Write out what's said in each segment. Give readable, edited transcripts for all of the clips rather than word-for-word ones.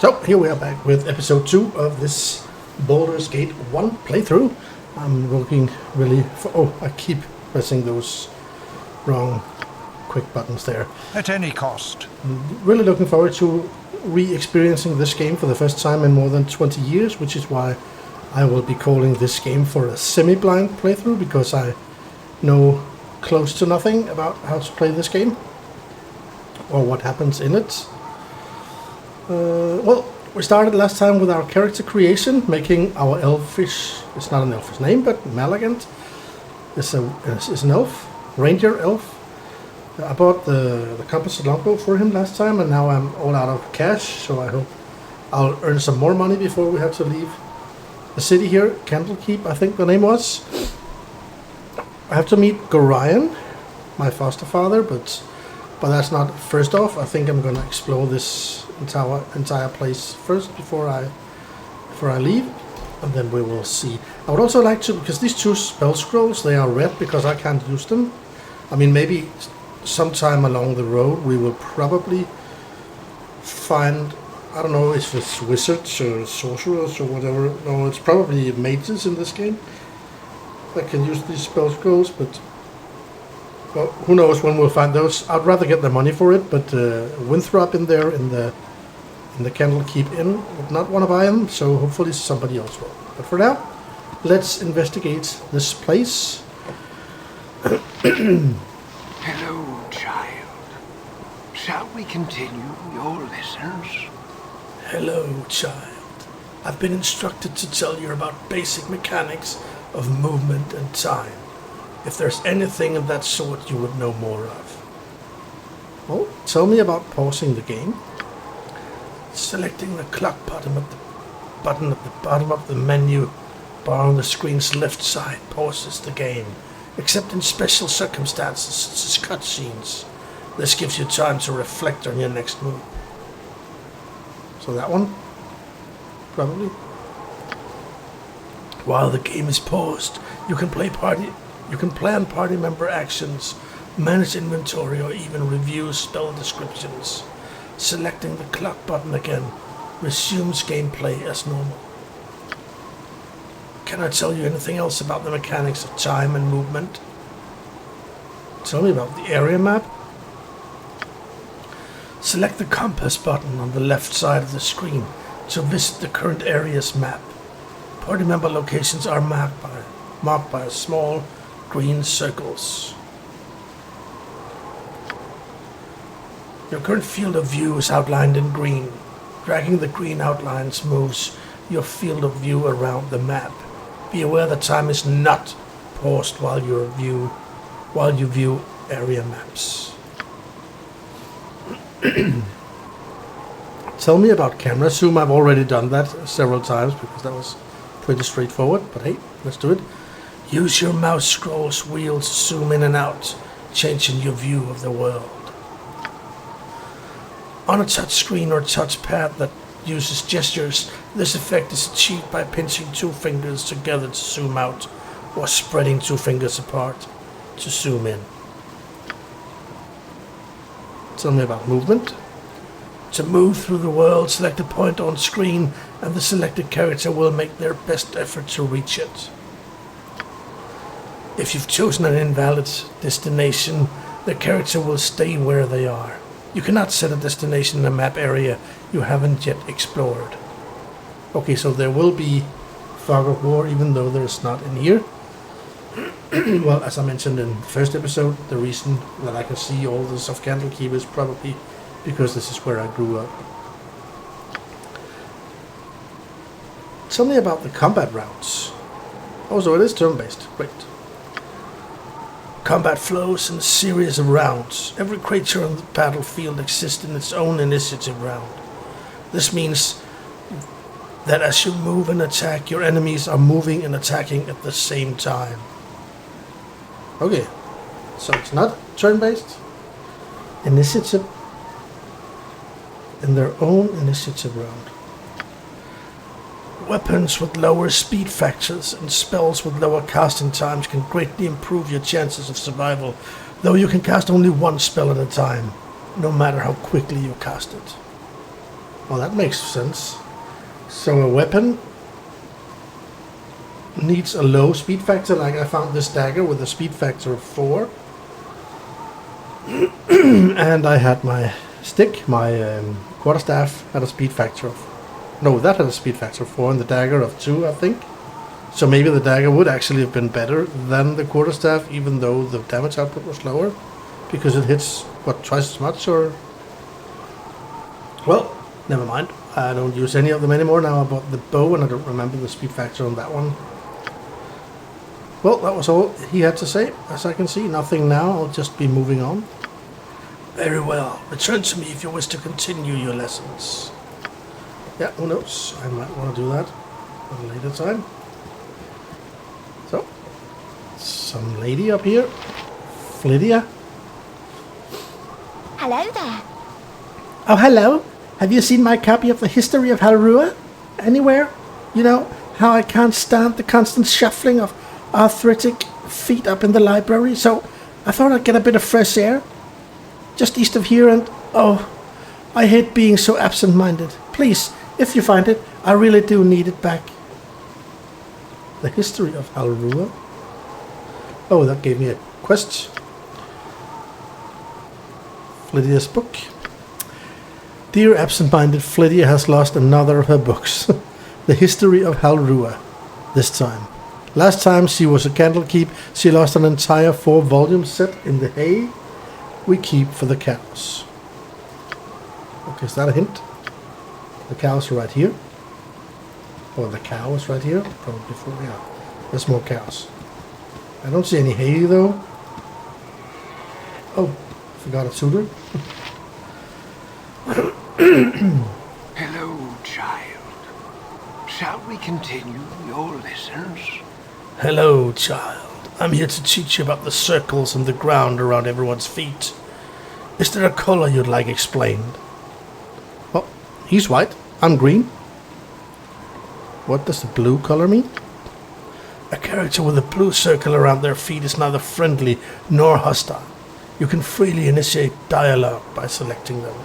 So here we are back with episode 2 of this Baldurs Gate 1 playthrough. I'm looking really for... Oh, I keep pressing those wrong quick buttons there. At any cost. I'm really looking forward to re-experiencing this game for the first time in more than 20 years, which is why I will be calling this game for a semi-blind playthrough, because I know close to nothing about how to play this game or what happens in it. Well, we started last time with our character creation, making our elfish, it's not an elfish name, but Malagant is an elf, ranger elf. I bought the compass longbow for him last time, and now I'm all out of cash, so I hope I'll earn some more money before we have to leave the city here. Candlekeep, I think the name was. I have to meet Gorion, my foster father, but that's not first off. I think I'm gonna explore this entire place first before I leave, and then we will see. I would also like to, because these two spell scrolls, they are red because I can't use them. I mean, maybe sometime along the road we will probably find, I don't know if it's wizards or sorcerers or whatever. No, it's probably mages in this game that can use these spell scrolls, but well, who knows when we'll find those. I'd rather get the money for it, but Winthrop in there in the Candlekeep Inn would not want to buy them, so hopefully somebody else will. But for now, let's investigate this place. Hello, child. Shall we continue your lessons? Hello, child. I've been instructed to tell you about basic mechanics of movement and time. If there's anything of that sort you would know more of. Well, tell me about pausing the game. Selecting the clock button at the bottom of the menu bar on the screen's left side pauses the game, except in special circumstances such as cutscenes. This gives you time to reflect on your next move. So that one? Probably. While the game is paused, you can plan party member actions, manage inventory, or even review spell descriptions. Selecting the clock button again resumes gameplay as normal. Can I tell you anything else about the mechanics of time and movement? Tell me about the area map. Select the compass button on the left side of the screen to visit the current area's map. Party member locations are marked by small green circles. Your current field of view is outlined in green. Dragging the green outlines moves your field of view around the map. Be aware that time is not paused while you view area maps. Tell me about camera zoom. I've already done that several times because that was pretty straightforward, but hey, let's do it. Use your mouse scroll's wheel to zoom in and out, changing your view of the world. On a touchscreen or touchpad that uses gestures, this effect is achieved by pinching two fingers together to zoom out, or spreading two fingers apart to zoom in. Tell me about movement. To move through the world, select a point on screen, and the selected character will make their best effort to reach it. If you've chosen an invalid destination, the character will stay where they are. You cannot set a destination in a map area you haven't yet explored. Okay, so there will be Fog of War, even though there's not in here. Well, as I mentioned in the first episode, the reason that I can see all this of Candlekeep is probably because this is where I grew up. Tell me about the combat routes. Oh, so it is turn-based. Great. Combat flows in a series of rounds. Every creature on the battlefield exists in its own initiative round. This means that as you move and attack, your enemies are moving and attacking at the same time. Okay, so it's not turn-based. Initiative in their own initiative round. Weapons with lower speed factors and spells with lower casting times can greatly improve your chances of survival, though you can cast only one spell at a time, no matter how quickly you cast it. Well, that makes sense. So a weapon needs a low speed factor. Like I found this dagger with a speed factor of 4. And I had my stick, my quarterstaff had a speed factor of... No, that had a speed factor of 4 and the dagger of 2, I think. So maybe the dagger would actually have been better than the quarterstaff, even though the damage output was lower. Because it hits, what, twice as much, or... Well, never mind. I don't use any of them anymore now. I bought the bow and I don't remember the speed factor on that one. Well, that was all he had to say. As I can see, nothing now. I'll just be moving on. Very well. Return to me if you wish to continue your lessons. Yeah, who knows? I might want to do that at a later time. So, some lady up here. Flydia. Hello there. Oh, hello. Have you seen my copy of the History of Halrua? Anywhere? You know, how I can't stand the constant shuffling of arthritic feet up in the library, so I thought I'd get a bit of fresh air. Just east of here, and oh, I hate being so absent-minded. Please, if you find it, I really do need it back. The History of Halrua? Oh, that gave me a quest. Flydia's book. Dear absent-minded, Flydia has lost another of her books. The History of Halrua. This time. Last time she was at Candlekeep, she lost an entire 4-volume set in the hay we keep for the cows. Okay, is that a hint? The cows are right here. Or the cow is right here. Probably 4, yeah. There's more cows. I don't see any hay though. Oh, forgot a tutor. Hello, child. Shall we continue your lessons? Hello, child. I'm here to teach you about the circles on the ground around everyone's feet. Is there a color you'd like explained? Well, he's white. I'm green. What does the blue color mean? A character with a blue circle around their feet is neither friendly nor hostile. You can freely initiate dialogue by selecting them.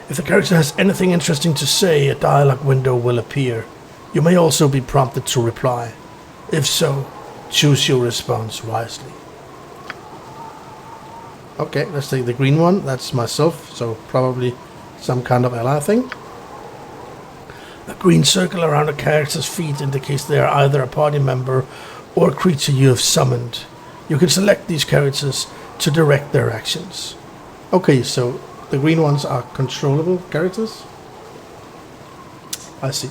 If the character has anything interesting to say, a dialogue window will appear. You may also be prompted to reply. If so, choose your response wisely. Okay, let's take the green one. That's myself, so probably some kind of ally thing. A green circle around a character's feet indicates they are either a party member or a creature you have summoned. You can select these characters to direct their actions. Okay, so the green ones are controllable characters? I see.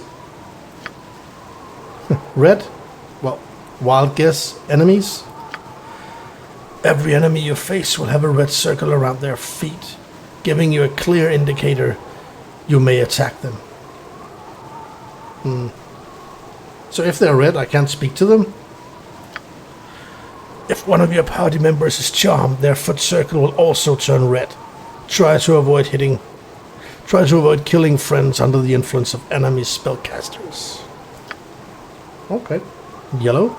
Red? Well, wild guess, enemies? Every enemy you face will have a red circle around their feet, giving you a clear indicator you may attack them. So if they're red, I can't speak to them? If one of your party members is charmed, their foot circle will also turn red. Try to avoid killing friends under the influence of enemy spellcasters. Okay. Yellow?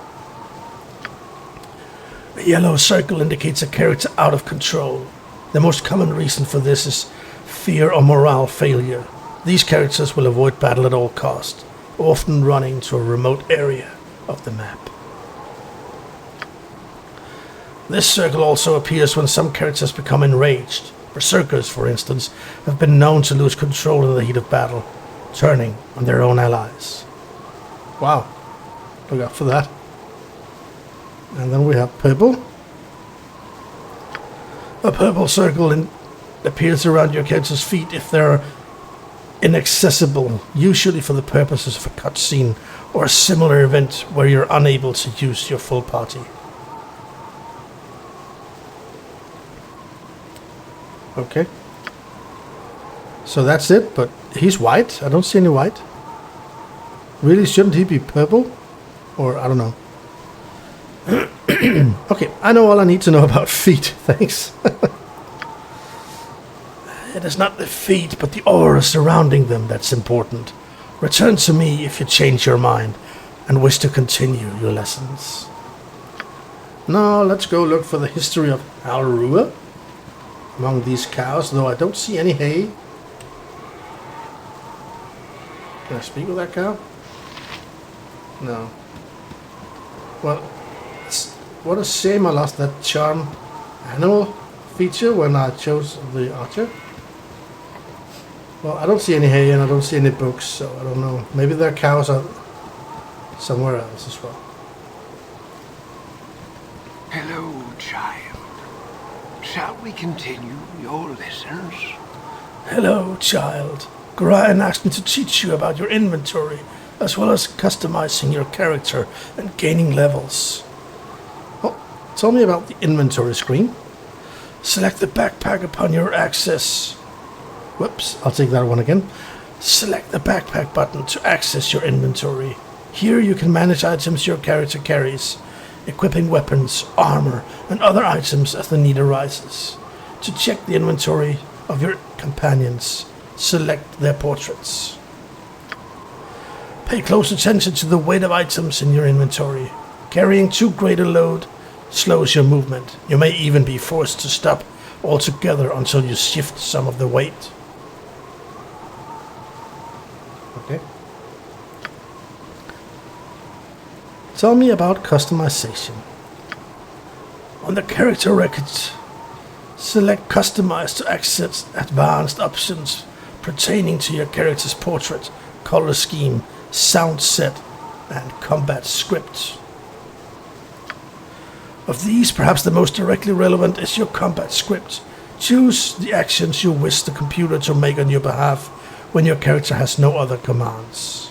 A yellow circle indicates a character out of control. The most common reason for this is fear or morale failure. These characters will avoid battle at all costs, often running to a remote area of the map. This circle also appears when some characters become enraged. Berserkers, for instance, have been known to lose control in the heat of battle, turning on their own allies. Wow, look out for that. And then we have purple. A purple circle appears around your character's feet if they're inaccessible, usually for the purposes of a cutscene or a similar event where you're unable to use your full party. Okay. So that's it, but he's white. I don't see any white. Really, shouldn't he be purple? Or, I don't know. Okay, I know all I need to know about feet. Thanks. It is not the feet, but the aura surrounding them that's important. Return to me if you change your mind and wish to continue your lessons. Now, let's go look for the history of Halrua among these cows, though I don't see any hay. Can I speak with that cow? No. Well, what a shame I lost that charm animal feature when I chose the archer. Well, I don't see any hay and I don't see any books, so I don't know. Maybe their cows are somewhere else as well. Hello, child. Shall we continue your lessons? Hello, child. Gorion asked me to teach you about your inventory, as well as customizing your character and gaining levels. Well, tell me about the inventory screen. Select the backpack upon your access. Whoops, I'll take that one again. Select the backpack button to access your inventory. Here you can manage items your character carries, equipping weapons, armor, and other items as the need arises. To check the inventory of your companions, select their portraits. Pay close attention to the weight of items in your inventory. Carrying too great a load slows your movement. You may even be forced to stop altogether until you shift some of the weight. Okay. Tell me about customization. On the character record, select Customize to access advanced options pertaining to your character's portrait, color scheme, sound set, and combat script. Of these, perhaps the most directly relevant is your combat script. Choose the actions you wish the computer to make on your behalf when your character has no other commands.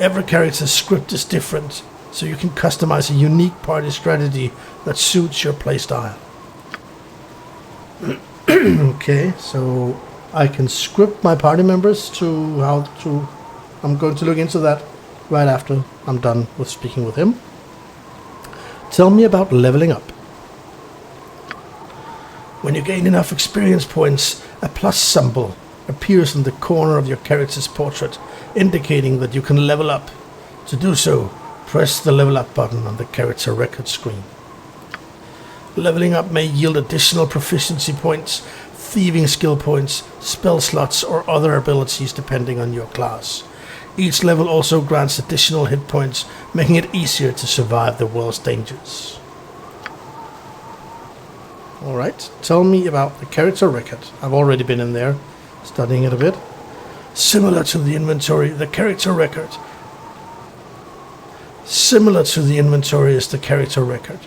Every character's script is different, so you can customize a unique party strategy that suits your playstyle. Okay, so I can script my party members to how to... I'm going to look into that right after I'm done with speaking with him. Tell me about leveling up. When you gain enough experience points, a plus symbol appears in the corner of your character's portrait, indicating that you can level up. To do so, press the level up button on the character record screen. Leveling up may yield additional proficiency points, thieving skill points, spell slots, or other abilities depending on your class. Each level also grants additional hit points, making it easier to survive the world's dangers. Alright, tell me about the character record. I've already been in there, studying it a bit. Similar to the inventory, the character record. Similar to the inventory is the character record.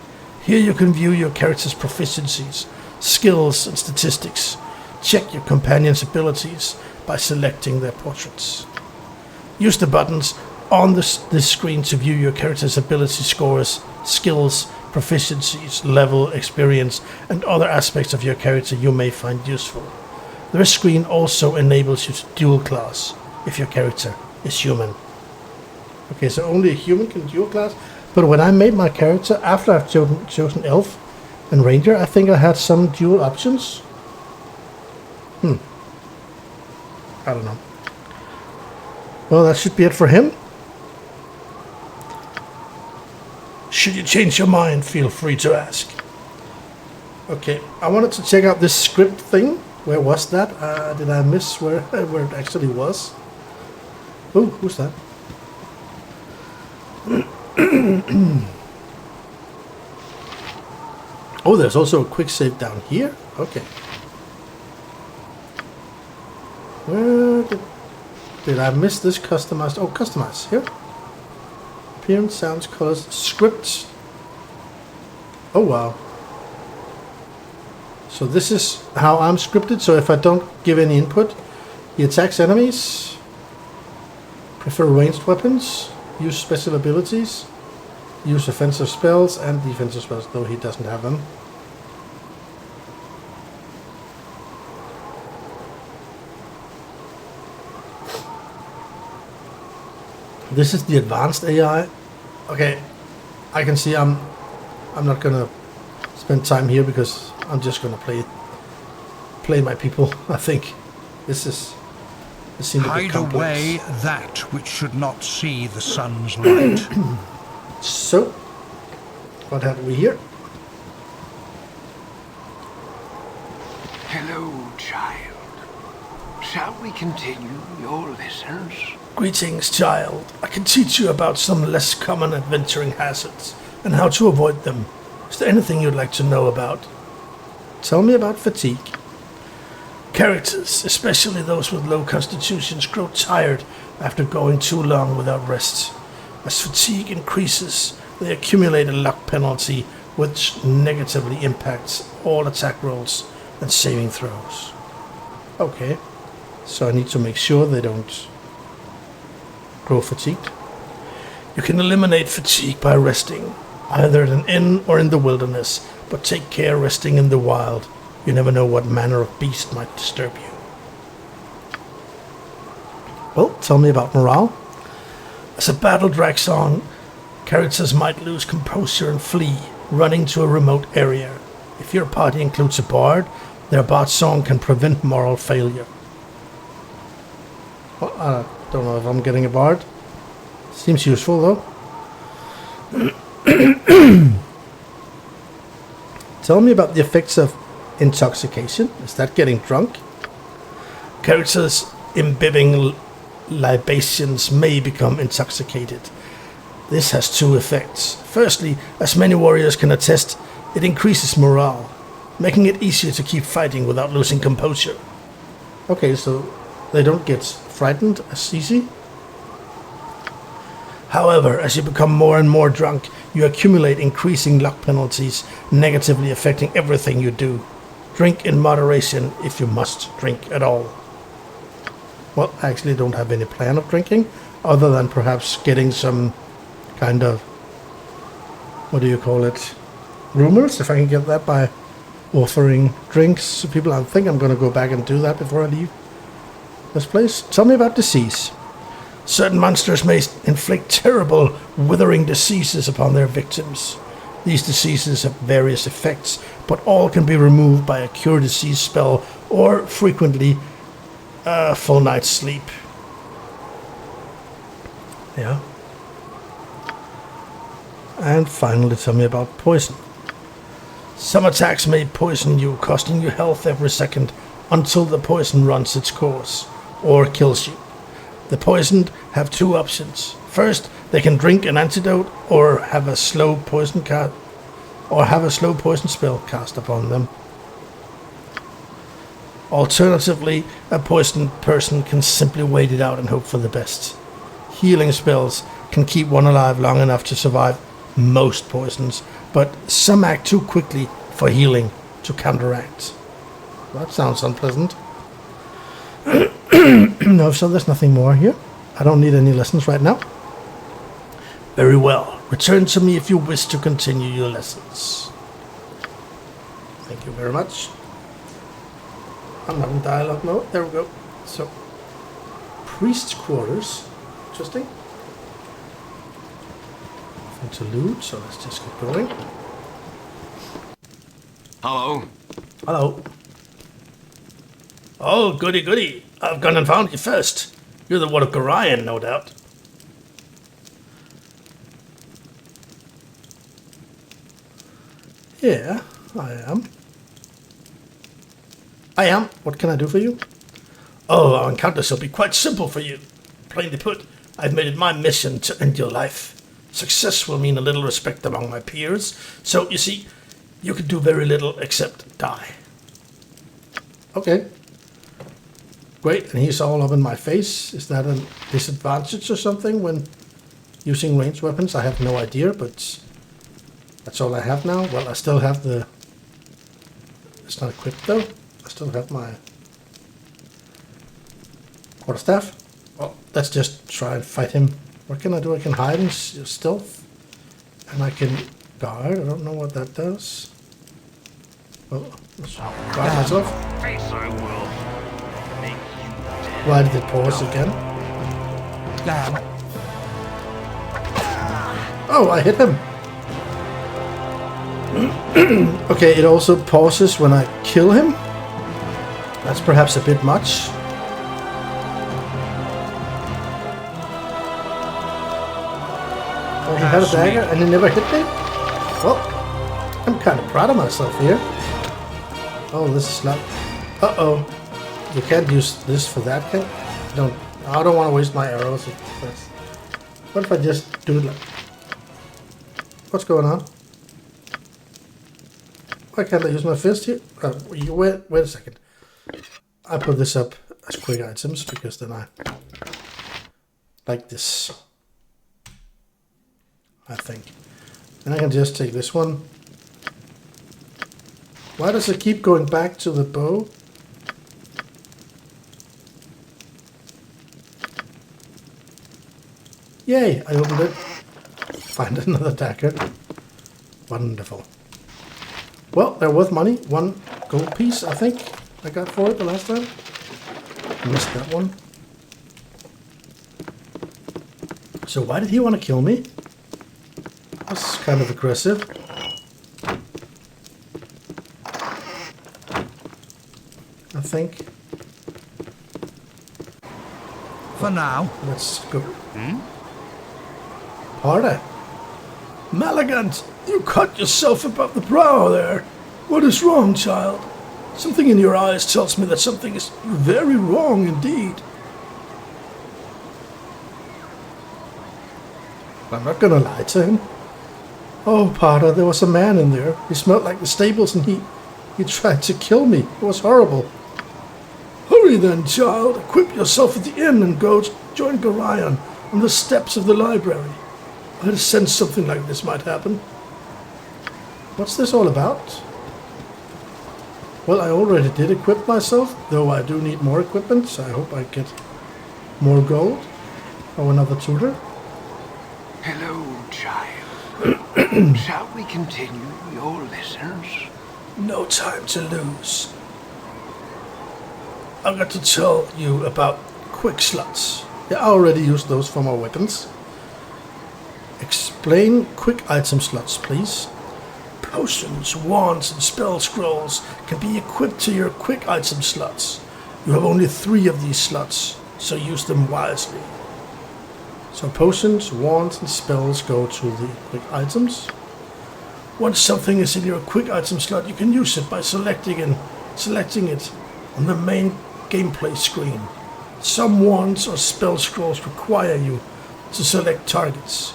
Here you can view your character's proficiencies, skills, and statistics. Check your companion's abilities by selecting their portraits. Use the buttons on this screen to view your character's ability scores, skills, proficiencies, level, experience, and other aspects of your character you may find useful. This screen also enables you to dual class if your character is human. Okay, so only a human can dual class, but when I made my character, after I've chosen Elf and Ranger, I think I had some dual options. I don't know. Well, that should be it for him. Should you change your mind, feel free to ask. Okay, I wanted to check out this script thing. Where was that? Did I miss where it actually was? Oh, who's that? Oh, there's also a quick save down here. Okay. Where did I miss this customized? Oh, customize here. Appearance, sounds, colors, script. Oh wow. So this is how I'm scripted. So if I don't give any input, he attacks enemies. Prefer ranged weapons. Use special abilities. Use offensive spells and defensive spells, though he doesn't have them. This is the advanced AI. Okay, I can see I'm not gonna spend time here because I'm just gonna play my people. I think this seems a bit complex. Hide away that which should not see the sun's light. So, what have we here? Hello, child. Shall we continue your lessons? Greetings, child. I can teach you about some less common adventuring hazards and how to avoid them. Is there anything you'd like to know about? Tell me about fatigue. Characters, especially those with low constitutions, grow tired after going too long without rest. As fatigue increases, they accumulate a luck penalty which negatively impacts all attack rolls and saving throws. Okay, so I need to make sure they don't grow fatigued. You can eliminate fatigue by resting, either at an inn or in the wilderness, but take care resting in the wild. You never know what manner of beast might disturb you. Well, tell me about morale. As a battle drags on, characters might lose composure and flee, running to a remote area. If your party includes a bard, their bard song can prevent moral failure. Well, I don't know if I'm getting a bard. Seems useful though. Tell me about the effects of intoxication. Is that getting drunk? Characters imbibing libations may become intoxicated. This has two effects. Firstly, as many warriors can attest, it increases morale, making it easier to keep fighting without losing composure. Okay, so they don't get frightened as easy? However, as you become more and more drunk, you accumulate increasing luck penalties, negatively affecting everything you do. Drink in moderation if you must drink at all. Well, I actually don't have any plan of drinking, other than perhaps getting some kind of, what do you call it, rumors, if I can get that by offering drinks to people. I think I'm going to go back and do that before I leave this place. Tell me about disease. Certain monsters may inflict terrible, withering diseases upon their victims. These diseases have various effects, but all can be removed by a cure disease spell or, frequently, a full night's sleep. Yeah. And finally, tell me about poison. Some attacks may poison you, costing you health every second until the poison runs its course or kills you. The poisoned have two options. First, they can drink an antidote or have a slow poison spell cast upon them. Alternatively, a poisoned person can simply wait it out and hope for the best. Healing spells can keep one alive long enough to survive most poisons, but some act too quickly for healing to counteract. That sounds unpleasant. No, so there's nothing more here. I don't need any lessons right now. Very well. Return to me if you wish to continue your lessons. Thank you very much. I'm not in dialogue mode. There we go. So, priest's quarters. Interesting. Nothing to loot, so let's just get going. Hello. Hello. Oh, goody goody. I've gone and found you first. You're the one of Gorion, no doubt. Yeah, I am. I am. What can I do for you? Oh, our encounter shall be quite simple for you. Plainly put, I've made it my mission to end your life. Success will mean a little respect among my peers, so, you see, you can do very little except die. Okay. Great, and he's all up in my face. Is that a disadvantage or something when using ranged weapons? I have no idea, but that's all I have now. Well, I still have the... It's not equipped though. I still have my quarterstaff. Well, let's just try and fight him. What can I do? I can hide in stealth. And I can guard. I don't know what that does. Well, let's guard myself. Why did it pause again? Oh, I hit him. Okay, it also pauses when I kill him. That's perhaps a bit much. Oh, he had a dagger and he never hit me? Well, I'm kind of proud of myself here. Oh, this is like... Uh-oh. You can't use this for that, can don't. I don't want to waste my arrows. What if I just do it like... What's going on? Why can't I use my fist here? Wait a second. I put this up as quick items because then I... Like this. I think. And I can just take this one. Why does it keep going back to the bow? Yay, I opened it. Find another dagger. Wonderful. Well, they're worth money. 1 gold piece, I think, I got for it the last time. Missed that one. So why did he want to kill me? That's kind of aggressive. I think. For now. Let's go. Harder. Malagant, you cut yourself above the brow there. What is wrong, child? Something in your eyes tells me that something is very wrong indeed. I'm not gonna lie to him. Oh, Potter, there was a man in there. He smelled like the stables and he tried to kill me. It was horrible. Hurry then, child. Equip yourself at the inn and go join Gorion on the steps of the library. I had sensed something like this might happen. What's this all about? Well, I already did equip myself, though I do need more equipment, so I hope I get more gold. Or another tutor. Hello, child. Shall we continue your lessons? No time to lose. I've got to tell you about quick slots. Yeah, I already used those for my weapons. Explain quick item slots, please. Potions, wands, and spell scrolls can be equipped to your quick item slots. You have only 3 of these slots, so use them wisely. So potions, wands, and spells go to the quick items. Once something is in your quick item slot, you can use it by selecting it on the main gameplay screen. Some wands or spell scrolls require you to select targets.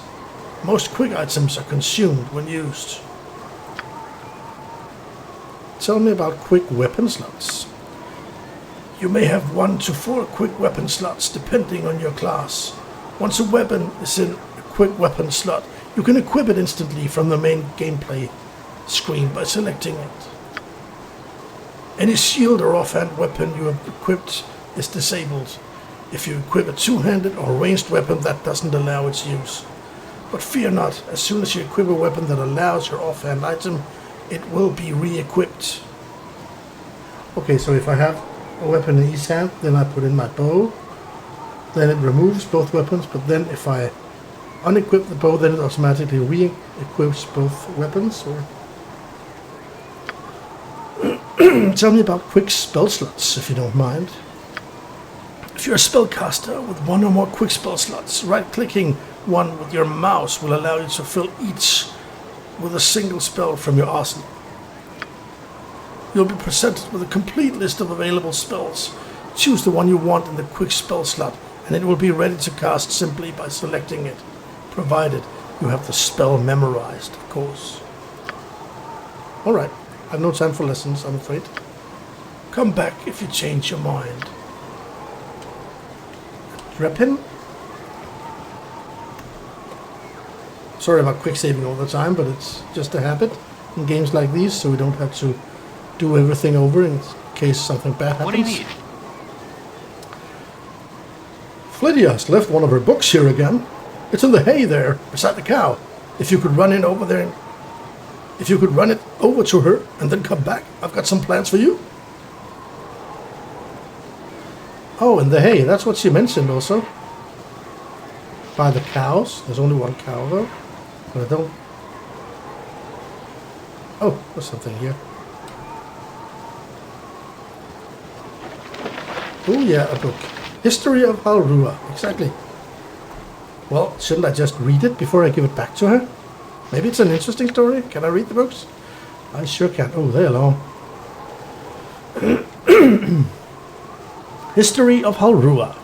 Most quick items are consumed when used. Tell me about quick weapon slots. You may have 1 to 4 quick weapon slots depending on your class. Once a weapon is in a quick weapon slot, you can equip it instantly from the main gameplay screen by selecting it. Any shield or offhand weapon you have equipped is disabled. If you equip a two-handed or ranged weapon, that doesn't allow its use. But fear not, as soon as you equip a weapon that allows your offhand item, it will be re-equipped. Okay, so if I have a weapon in each hand, then I put in my bow, then it removes both weapons, but then if I unequip the bow, then it automatically re-equips both weapons, or... Tell me about quick spell slots, if you don't mind. If you're a spellcaster with 1 or more quick spell slots, right-clicking one with your mouse will allow you to fill each with a single spell from your arsenal. You'll be presented with a complete list of available spells. Choose the one you want in the quick spell slot, and it will be ready to cast simply by selecting it, provided you have the spell memorized, of course. Alright, I have no time for lessons, I'm afraid. Come back if you change your mind. Weapon? Sorry about quick saving all the time, but it's just a habit in games like these, so we don't have to do everything over in case something bad happens. What do you need? Flydia's left one of her books here again. It's in the hay there, beside the cow. If you could run it over to her and then come back, I've got some plans for you. Oh, in the hay, that's what she mentioned also. By the cows. There's only one cow though. But I don't... Oh, there's something here. Oh yeah, a book. History of Halrua, exactly. Well, shouldn't I just read it before I give it back to her? Maybe it's an interesting story. Can I read the books? I sure can. Oh, they're long. History of Halrua.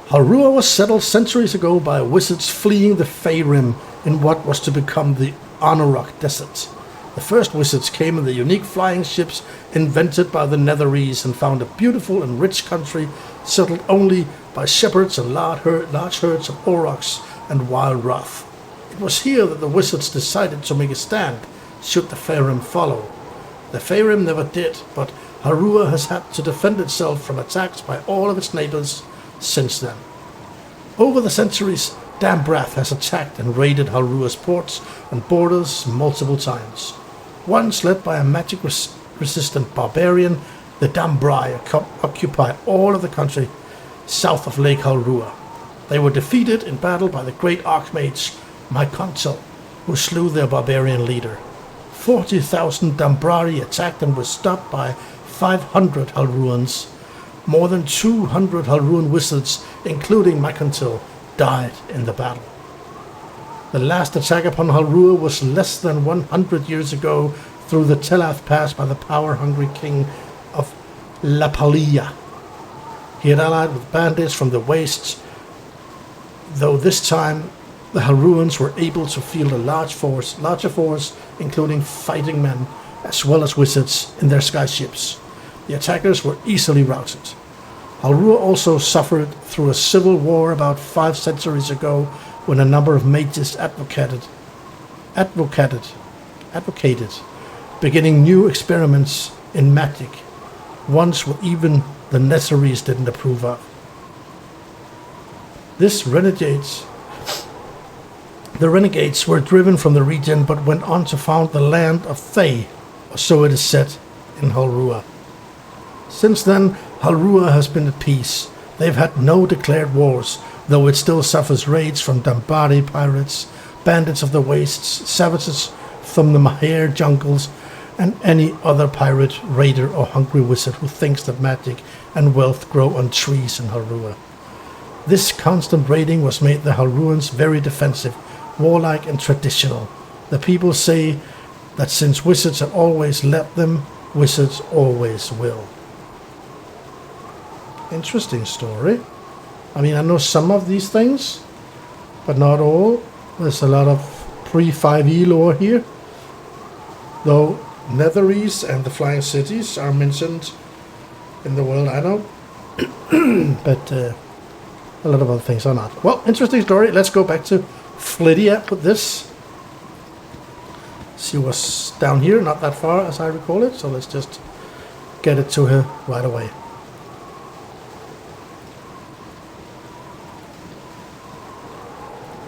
Halrua was settled centuries ago by wizards fleeing the Faerim in what was to become the Anauroch Desert. The first wizards came in the unique flying ships invented by the Netherese and found a beautiful and rich country settled only by shepherds and large herds of aurochs and wild wrath. It was here that the wizards decided to make a stand, should the Faerim follow. The Faerim never did, but Halrua has had to defend itself from attacks by all of its neighbors since then. Over the centuries, Dambrath has attacked and raided Halrua's ports and borders multiple times. Once led by a magic-resistant barbarian, the Dambrai occupy all of the country south of Lake Halrua. They were defeated in battle by the great archmage Mykontel, who slew their barbarian leader. 40,000 Dambrari attacked and were stopped by 500 Halruans. More than 200 Halruan wizards, including Mykontel, died in the battle. The last attack upon Halrua was less than 100 years ago through the Telath Pass by the power-hungry king of Lapalia. He had allied with bandits from the wastes, though this time the Halruans were able to field a larger force, including fighting men as well as wizards in their skyships. The attackers were easily routed. Halrua also suffered through a civil war about 5 centuries ago when a number of mages advocated beginning new experiments in magic, ones what even the Netherese didn't approve of. The renegades were driven from the region but went on to found the land of Thay, or so it is said, in Halrua. Since then, Halrua has been at peace. They've had no declared wars, though it still suffers raids from Dambari pirates, bandits of the wastes, savages from the Maher jungles, and any other pirate, raider, or hungry wizard who thinks that magic and wealth grow on trees in Halrua. This constant raiding was made the Halruans very defensive, warlike, and traditional. The people say that since wizards have always led them, wizards always will. Interesting story. I mean, I know some of these things, but not all. There's a lot of pre-5e lore here. Though Netherese and the Flying Cities are mentioned in the world I know. But a lot of other things are not. Well, interesting story. Let's go back to Flydia with this. She was down here, not that far as I recall it, so let's just get it to her right away.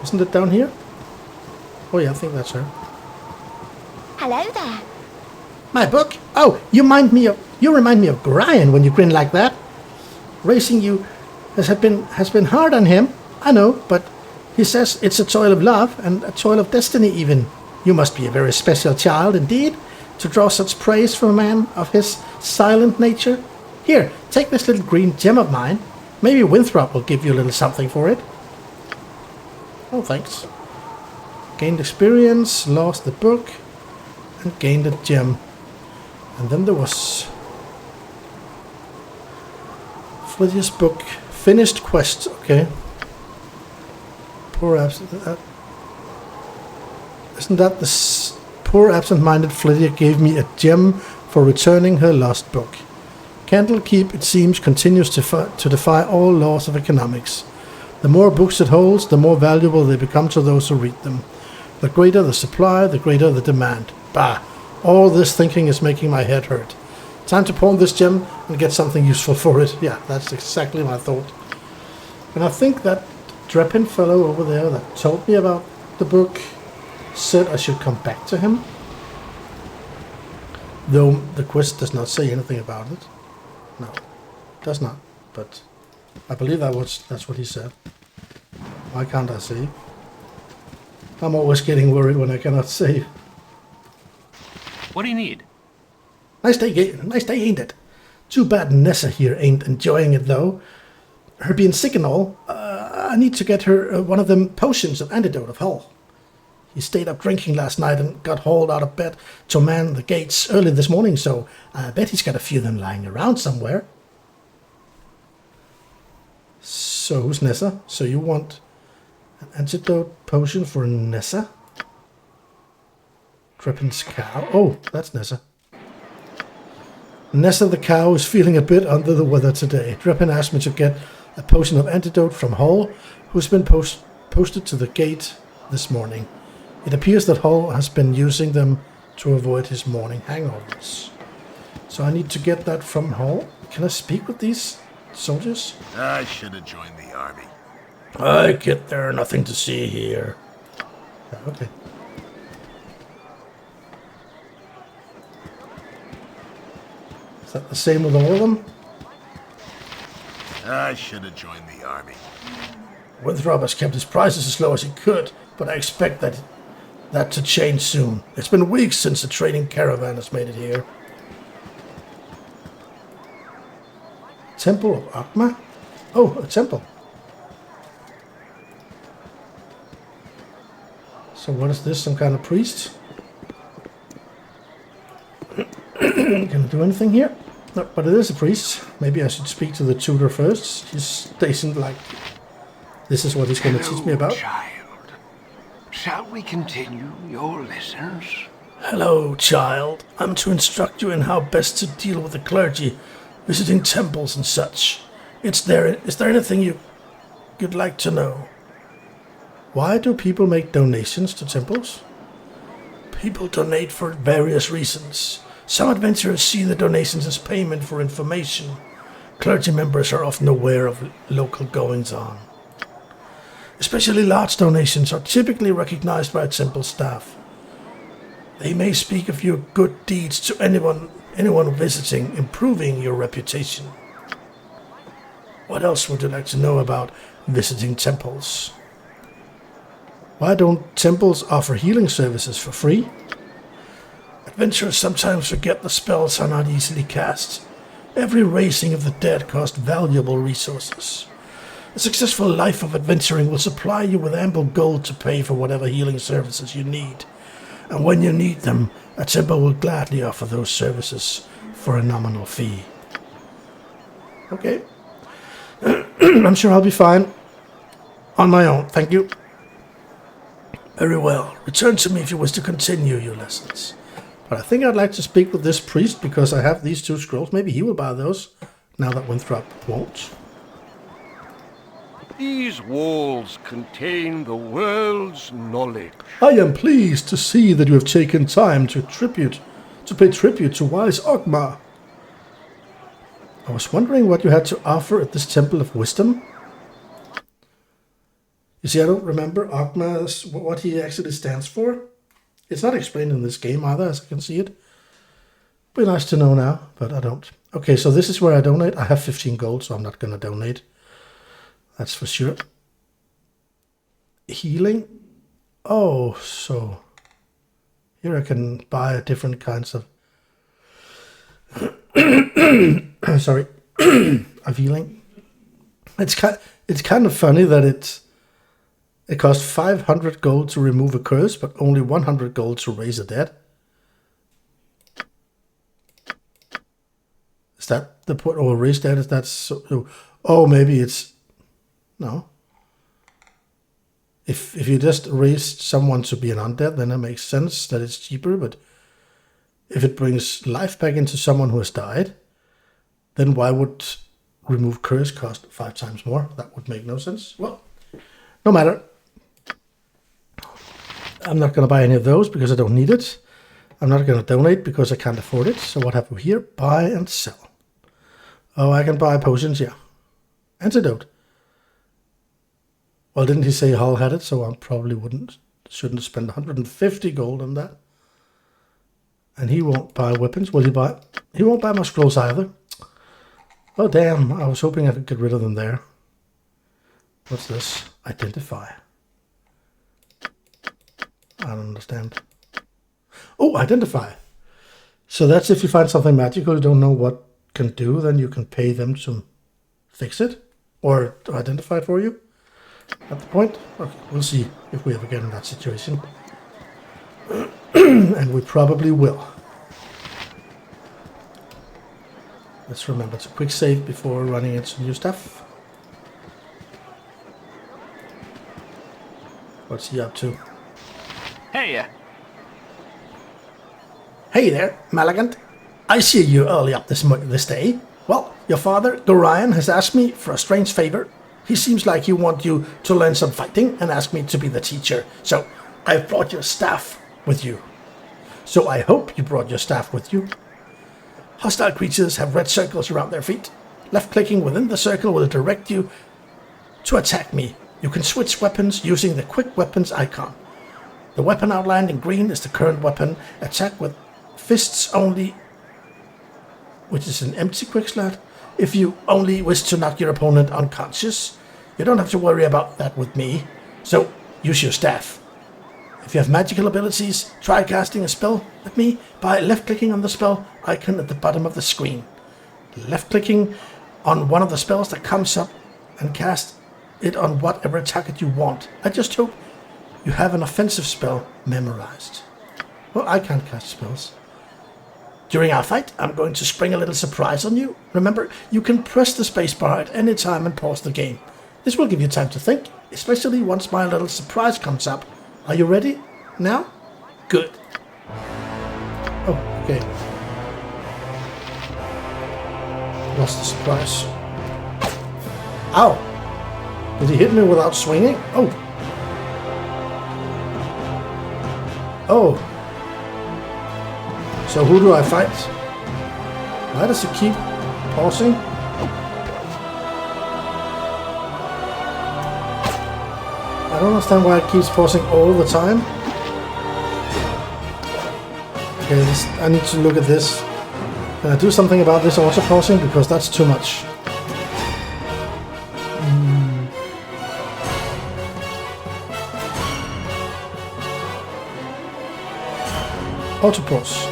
Isn't it down here? Oh yeah, I think that's her. Hello there. My book? Oh, you remind me of Brian when you grin like that. Raising you has been hard on him, I know, but he says it's a toil of love and a toil of destiny even. You must be a very special child indeed, to draw such praise from a man of his silent nature. Here, take this little green gem of mine. Maybe Winthrop will give you a little something for it. Oh, thanks. Gained experience, lost the book, and gained a gem. And then there was Flydia's book, finished quest. Okay. Poor absent. Isn't that the poor absent-minded Flydia gave me a gem for returning her lost book? Candlekeep, it seems, continues to defy all laws of economics. The more books it holds, the more valuable they become to those who read them. The greater the supply, the greater the demand. Bah! All this thinking is making my head hurt. Time to pawn this gem and get something useful for it. Yeah, that's exactly my thought. And I think that Drepin fellow over there that told me about the book said I should come back to him. Though the quest does not say anything about it. No, it does not. But I believe that's what he said. Why can't I see? I'm always getting worried when I cannot see. What do you need? Nice day, ain't it? Too bad Nessa here ain't enjoying it, though. Her being sick and all, I need to get her one of them potions of antidote of hull. He stayed up drinking last night and got hauled out of bed to man the gates early this morning, so I bet he's got a few of them lying around somewhere. So who's Nessa? So you want an antidote potion for Nessa? Drippin's cow. Oh, that's Nessa. Nessa the cow is feeling a bit under the weather today. Drippin asked me to get a potion of antidote from Hull, who's been posted to the gate this morning. It appears that Hull has been using them to avoid his morning hangovers. So I need to get that from Hull. Can I speak with these soldiers? I should have joined the army. I get there, nothing to see here. Okay. Is that the same with all of them? I should have joined the army. Winthrop has kept his prices as low as he could, but I expect that to change soon. It's been weeks since the trading caravan has made it here. Temple of Ogma? Oh, a temple. So what is this? Some kind of priest? Can I do anything here? No, but it is a priest. Maybe I should speak to the tutor first. He's stationed like... This is what he's going to teach me about. Child. Shall we continue your lessons? Hello, child. I'm to instruct you in how best to deal with the clergy, visiting temples and such. Is there anything you'd like to know? Why do people make donations to temples? People donate for various reasons. Some adventurers see the donations as payment for information. Clergy members are often aware of local goings-on. Especially large donations are typically recognized by temple staff. They may speak of your good deeds to anyone visiting, improving your reputation. What else would you like to know about visiting temples? Why don't temples offer healing services for free? Adventurers sometimes forget the spells are not easily cast. Every raising of the dead costs valuable resources. A successful life of adventuring will supply you with ample gold to pay for whatever healing services you need. And when you need them, a temple will gladly offer those services for a nominal fee. Okay. I'm sure I'll be fine. On my own, thank you. Very well. Return to me if you wish to continue your lessons. But I think I'd like to speak with this priest because I have these 2 scrolls. Maybe he will buy those, now that Winthrop won't. These walls contain the world's knowledge. I am pleased to see that you have taken time to pay tribute to wise Ogma. I was wondering what you had to offer at this Temple of Wisdom. You see, I don't remember Ogma's, what he actually stands for. It's not explained in this game either, as I can see it. Be nice to know now, but I don't. Okay, so this is where I donate. I have 15 gold, so I'm not going to donate. That's for sure. Healing. Oh, so here I can buy different kinds of sorry, of healing. It's kind of funny that it costs 500 gold to remove a curse, but only 100 gold to raise a dead. Is that the point? Or raise dead? Is that so? Oh, maybe it's no. If you just raise someone to be an undead, then it makes sense that it's cheaper. But if it brings life back into someone who has died, then why would remove curse cost 5 times more? That would make no sense. Well, no matter. I'm not going to buy any of those because I don't need it. I'm not going to donate because I can't afford it. So what have we here? Buy and sell. Oh, I can buy potions, yeah. Antidote. Well, didn't he say Hull had it? So I probably shouldn't spend 150 gold on that. And he won't buy weapons. Will he buy? He won't buy my scrolls either. Oh, damn. I was hoping I could get rid of them there. What's this? Identify. I don't understand. Oh, identify. So that's if you find something magical you don't know what can do, then you can pay them to fix it or to identify it for you. At the point, okay, we'll see if we ever get in that situation. And we probably will. Let's remember to quick save before running into new stuff. What's he up to? Hey, Hey there, Malagant. I see you early up this day. Well, your father, Gorion, has asked me for a strange favor. He seems like he wants you to learn some fighting and asked me to be the teacher. So, I've brought your staff with you. So I hope you brought your staff with you. Hostile creatures have red circles around their feet. Left-clicking within the circle will direct you to attack me. You can switch weapons using the quick weapons icon. The weapon outlined in green is the current weapon. Attack with fists only, which is an empty quick slot. If you only wish to knock your opponent unconscious, you don't have to worry about that with me. So use your staff. If you have magical abilities, try casting a spell at me by left-clicking on the spell icon at the bottom of the screen. Left-clicking on one of the spells that comes up and cast it on whatever target you want. I just hope you have an offensive spell memorized. Well, I can't cast spells. During our fight, I'm going to spring a little surprise on you. Remember, you can press the spacebar at any time and pause the game. This will give you time to think, especially once my little surprise comes up. Are you ready now? Good. Oh, okay. What's the surprise? Ow! Did he hit me without swinging? Oh! Oh! So who do I fight? Why does it keep pausing? I don't understand why it keeps pausing all the time. Okay, I need to look at this. Can I do something about this auto pausing? Because that's too much. Auto pause.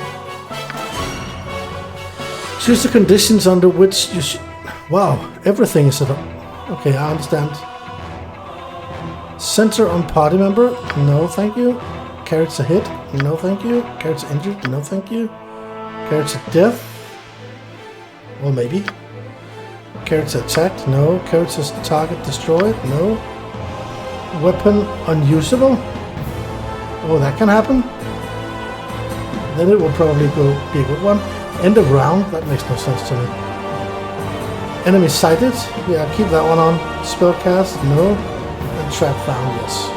Choose the conditions under which you should... Wow, everything is set up. Okay, I understand. Center on party member? No, thank you. Character hit? No, thank you. Character injured? No, thank you. Character death? Well, maybe. Character attacked? No. Character's target destroyed? No. Weapon unusable? Oh, that can happen. Then it will probably be a good one. End of round? That makes no sense to me. Enemy sighted? Yeah, keep that one on. Spellcast? No. And trap found, yes.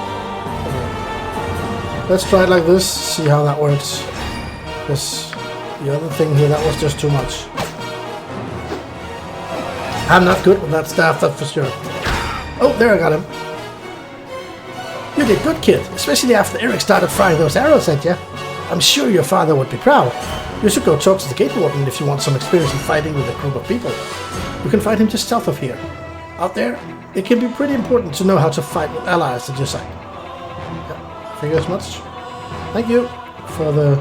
Let's try it like this, see how that works. Because the other thing here, that was just too much. I'm not good with that staff, that's for sure. Oh, there I got him. You did good, kid. Especially after Eric started firing those arrows at you. I'm sure your father would be proud. You should go talk to the Gate Warden if you want some experience in fighting with a group of people. You can fight him just south of here. Out there, it can be pretty important to know how to fight with allies at your side. Yeah, I figure as much. Thank you for the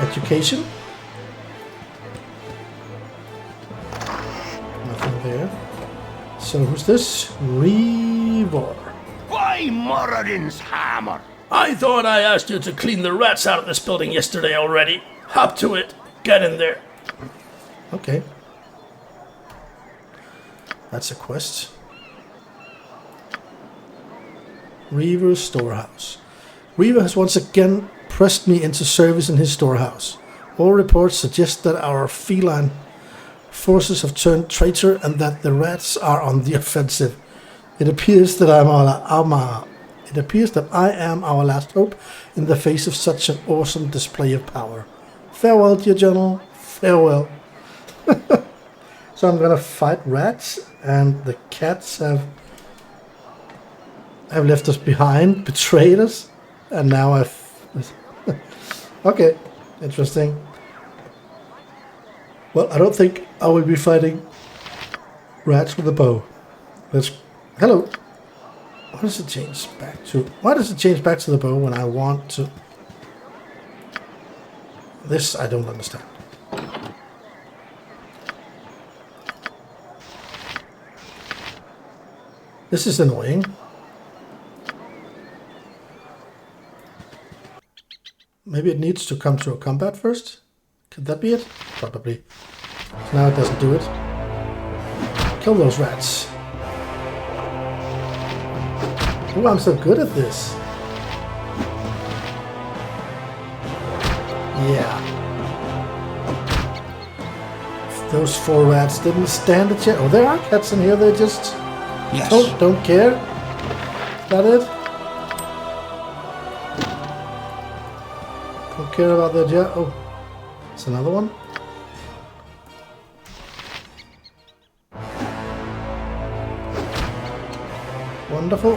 education. Nothing there. So who's this? Reavor. Why Moradin's hammer? I thought I asked you to clean the rats out of this building yesterday already. Hop to it. Get in there. Okay. That's a quest. Reaver's storehouse. Reaver has once again pressed me into service in his storehouse. All reports suggest that our feline forces have turned traitor and that the rats are on the offensive. It appears that I am our last hope in the face of such an awesome display of power. Farewell, dear general. Farewell. So I'm gonna fight rats, and the cats have left us behind, betrayed us, and now I've... Okay, interesting. Well, I don't think I will be fighting rats with a bow. Let's... Hello. What does it change back to? Why does it change back to the bow when I want to... This I don't understand. This is annoying. Maybe it needs to come to a combat first? Could that be it? Probably. Now it doesn't do it. Kill those rats. Oh, I'm so good at this. Yeah. If those 4 rats didn't stand a chance. Oh, there are cats in here. They just Yes. don't care. Is that it? Don't care about their job. Oh, it's another one. Wonderful.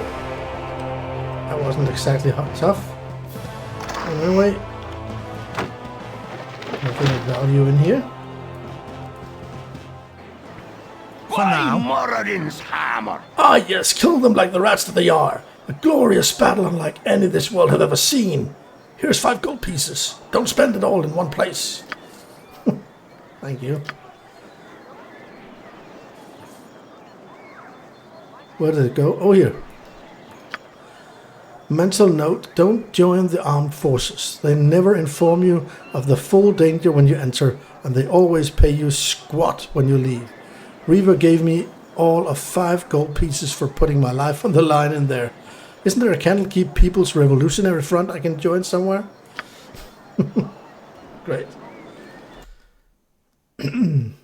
That wasn't exactly tough. Anyway, nothing of value in here. For now. Moradin's hammer! Ah, yes, kill them like the rats that they are. A glorious battle unlike any this world had ever seen. Here's 5 gold pieces. Don't spend it all in one place. Thank you. Where did it go? Oh, here. Mental note, don't join the armed forces. They never inform you of the full danger when you enter, and they always pay you squat when you leave. Reaver gave me all of 5 gold pieces for putting my life on the line in there. Isn't there a Candlekeep People's Revolutionary Front I can join somewhere? Great.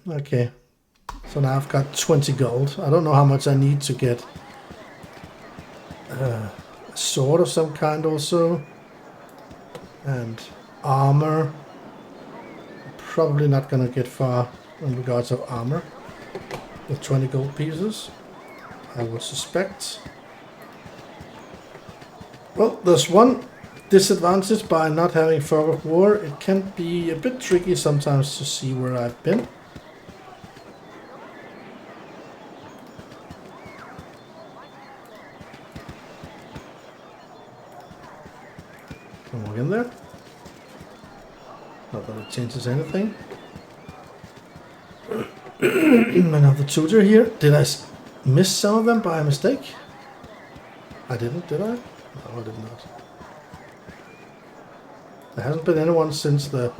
Okay. So now I've got 20 gold. I don't know how much I need to get a sword of some kind also. And armor. Probably not going to get far in regards of armor with 20 gold pieces, I would suspect. Well, there's one disadvantage by not having fog of war. It can be a bit tricky sometimes to see where I've been. Can I walk in there? Not that it changes anything. Another tutor here. Did I miss some of them by mistake? I didn't, did I? No, I did not. There hasn't been anyone since the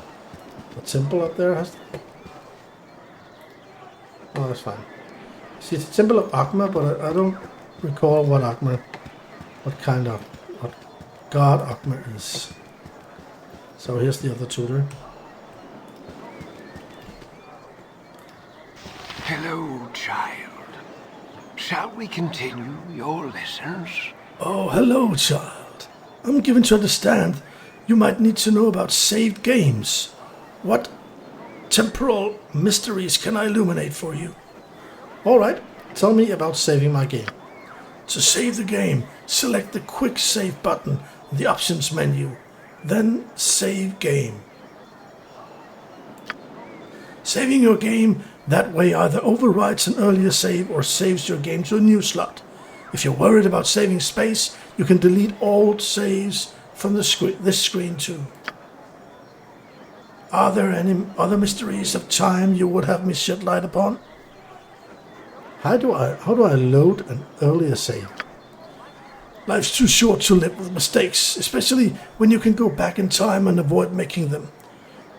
temple up there, has there? Oh, that's fine. See, it's a temple of Akma, but I don't recall what Akma, what god Akma is. So here's the other tutor. Hello, child. Shall we continue your lessons? Oh, hello, child. I'm given to understand you might need to know about saved games. What temporal mysteries can I illuminate for you? Alright, tell me about saving my game. To save the game, select the Quick Save button in the Options menu, then Save Game. Saving your game that way either overwrites an earlier save or saves your game to a new slot. If you're worried about saving space, you can delete old saves from this screen too. Are there any other mysteries of time you would have me shed light upon? How do I load an earlier save? Life's too short to live with mistakes, especially when you can go back in time and avoid making them.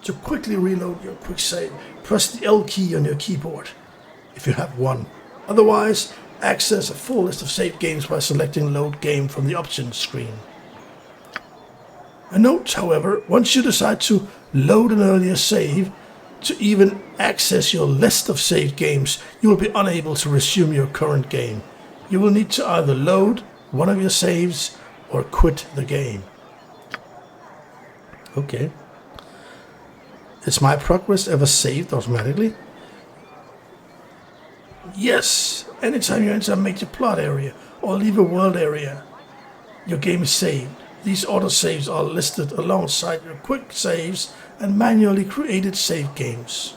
To quickly reload your quick save, press the L key on your keyboard, if you have one. Otherwise, access a full list of saved games by selecting Load Game from the Options screen. A note, however, once you decide to load an earlier save, to even access your list of saved games, you will be unable to resume your current game. You will need to either load one of your saves or quit the game. Okay. Is my progress ever saved automatically? Yes, anytime you enter a major plot area or leave a world area, your game is saved. These autosaves are listed alongside your quick saves and manually created save games.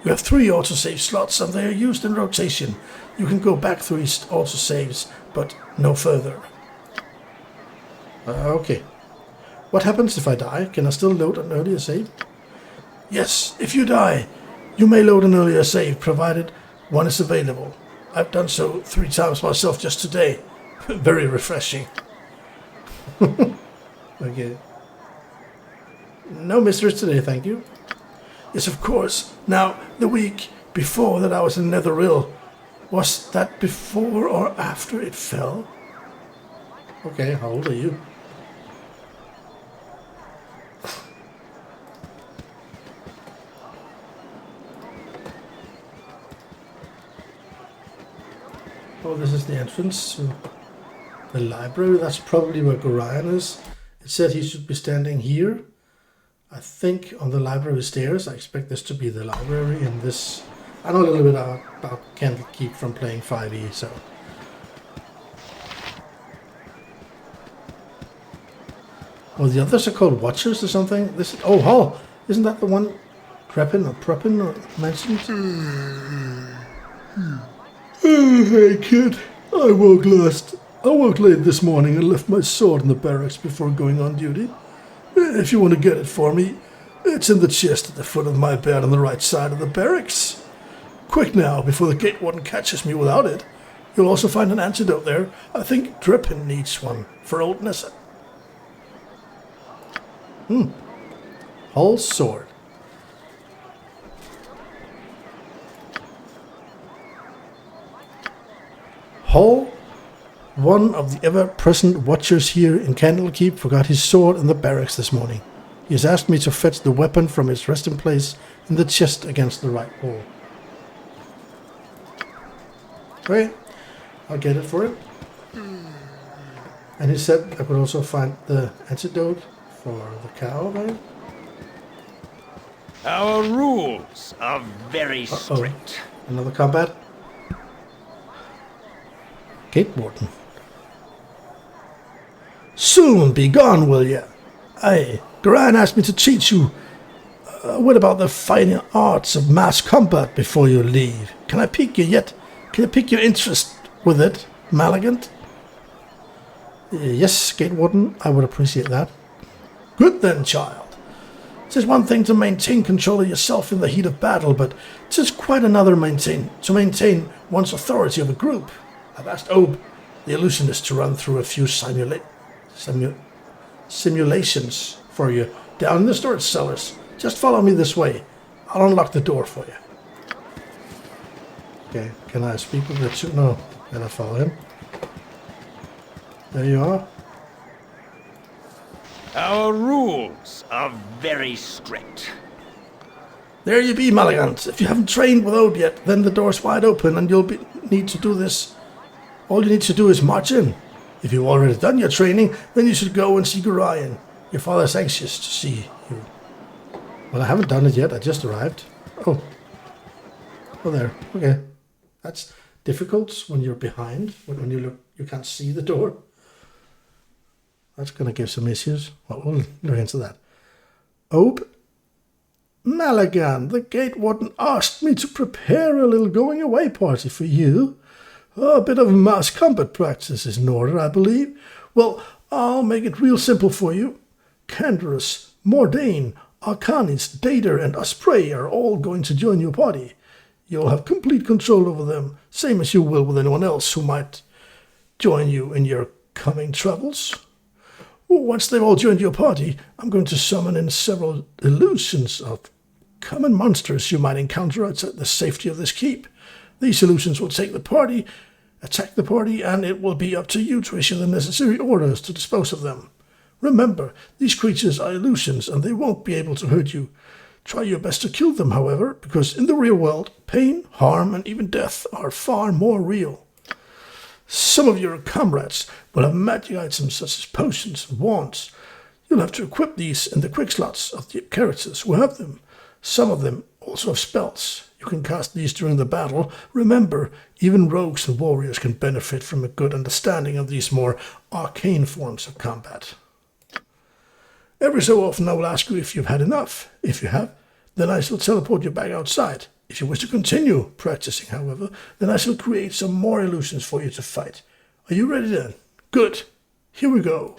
You have 3 autosave slots and they are used in rotation. You can go back through each autosaves, but no further. Okay. What happens if I die? Can I still load an earlier save? Yes, if you die, you may load an earlier save, provided one is available. I've done so 3 times myself just today. Very refreshing. Okay. No mysteries today, thank you. Yes, of course. Now, the week before that I was in Netheril, was that before or after it fell? Okay, how old are you? Oh, this is the entrance to the library. That's probably where Gorion is. It said he should be standing here. I think on the library stairs. I expect this to be the library in this. I know a little bit about Candlekeep from playing 5e, so. Oh, the others are called Watchers or something? This is, oh, Hall! Isn't that the one Prepin mentioned? Hey kid, I woke late this morning and left my sword in the barracks before going on duty. If you want to get it for me, it's in the chest at the foot of my bed on the right side of the barracks. Quick now, before the gate warden catches me without it. You'll also find an antidote there. I think Drippin needs one for old Nessa. Hall's sword. Hall, one of the ever-present watchers here in Candlekeep, forgot his sword in the barracks this morning. He has asked me to fetch the weapon from its resting place in the chest against the right wall. Okay, I'll get it for him. And he said I could also find the antidote for the cow there. Our rules are very strict. Another combat. Gate warden. Soon be gone, will ya? Aye, Gran asked me to teach you what about the fine arts of mass combat before you leave. Can I pique you yet? Can I pique your interest with it, Malagant? Yes, Gate warden, I would appreciate that. Good then, child. 'Tis one thing to maintain control of yourself in the heat of battle, but 'tis quite another to maintain one's authority of a group. I've asked Ob, the illusionist, to run through a few simulations for you down in the storage cellars. Just follow me this way. I'll unlock the door for you. Okay, can I speak with the two? No, gotta follow him. There you are. Our rules are very strict. There you be, Malagant. If you haven't trained with Ob yet, then the door's wide open and you'll need to do this. All you need to do is march in. If you've already done your training, then you should go and see Gorion. Your father's anxious to see you. Well, I haven't done it yet. I just arrived. Oh, there. Okay. That's difficult when you're behind. When you look, you can't see the door. That's going to give some issues. Well, we'll look into that. Ob? Malagan, the gate warden asked me to prepare a little going away party for you. A bit of mass combat practice is in order, I believe. Well, I'll make it real simple for you. Canderous, Mordain, Arcanis, Dater, and Osprey are all going to join your party. You'll have complete control over them, same as you will with anyone else who might join you in your coming travels. Once they've all joined your party, I'm going to summon in several illusions of common monsters you might encounter outside the safety of this keep. These illusions will attack the party, and it will be up to you to issue the necessary orders to dispose of them. Remember, these creatures are illusions, and they won't be able to hurt you. Try your best to kill them, however, because in the real world, pain, harm, and even death are far more real. Some of your comrades will have magic items such as potions and wands. You'll have to equip these in the quick slots of the characters who have them. Some of them also have spells. You can cast these during the battle. Remember, even rogues and warriors can benefit from a good understanding of these more arcane forms of combat. Every so often I will ask you if you've had enough. If you have, then I shall teleport you back outside. If you wish to continue practicing, however, then I shall create some more illusions for you to fight. Are you ready then? Good. Here we go.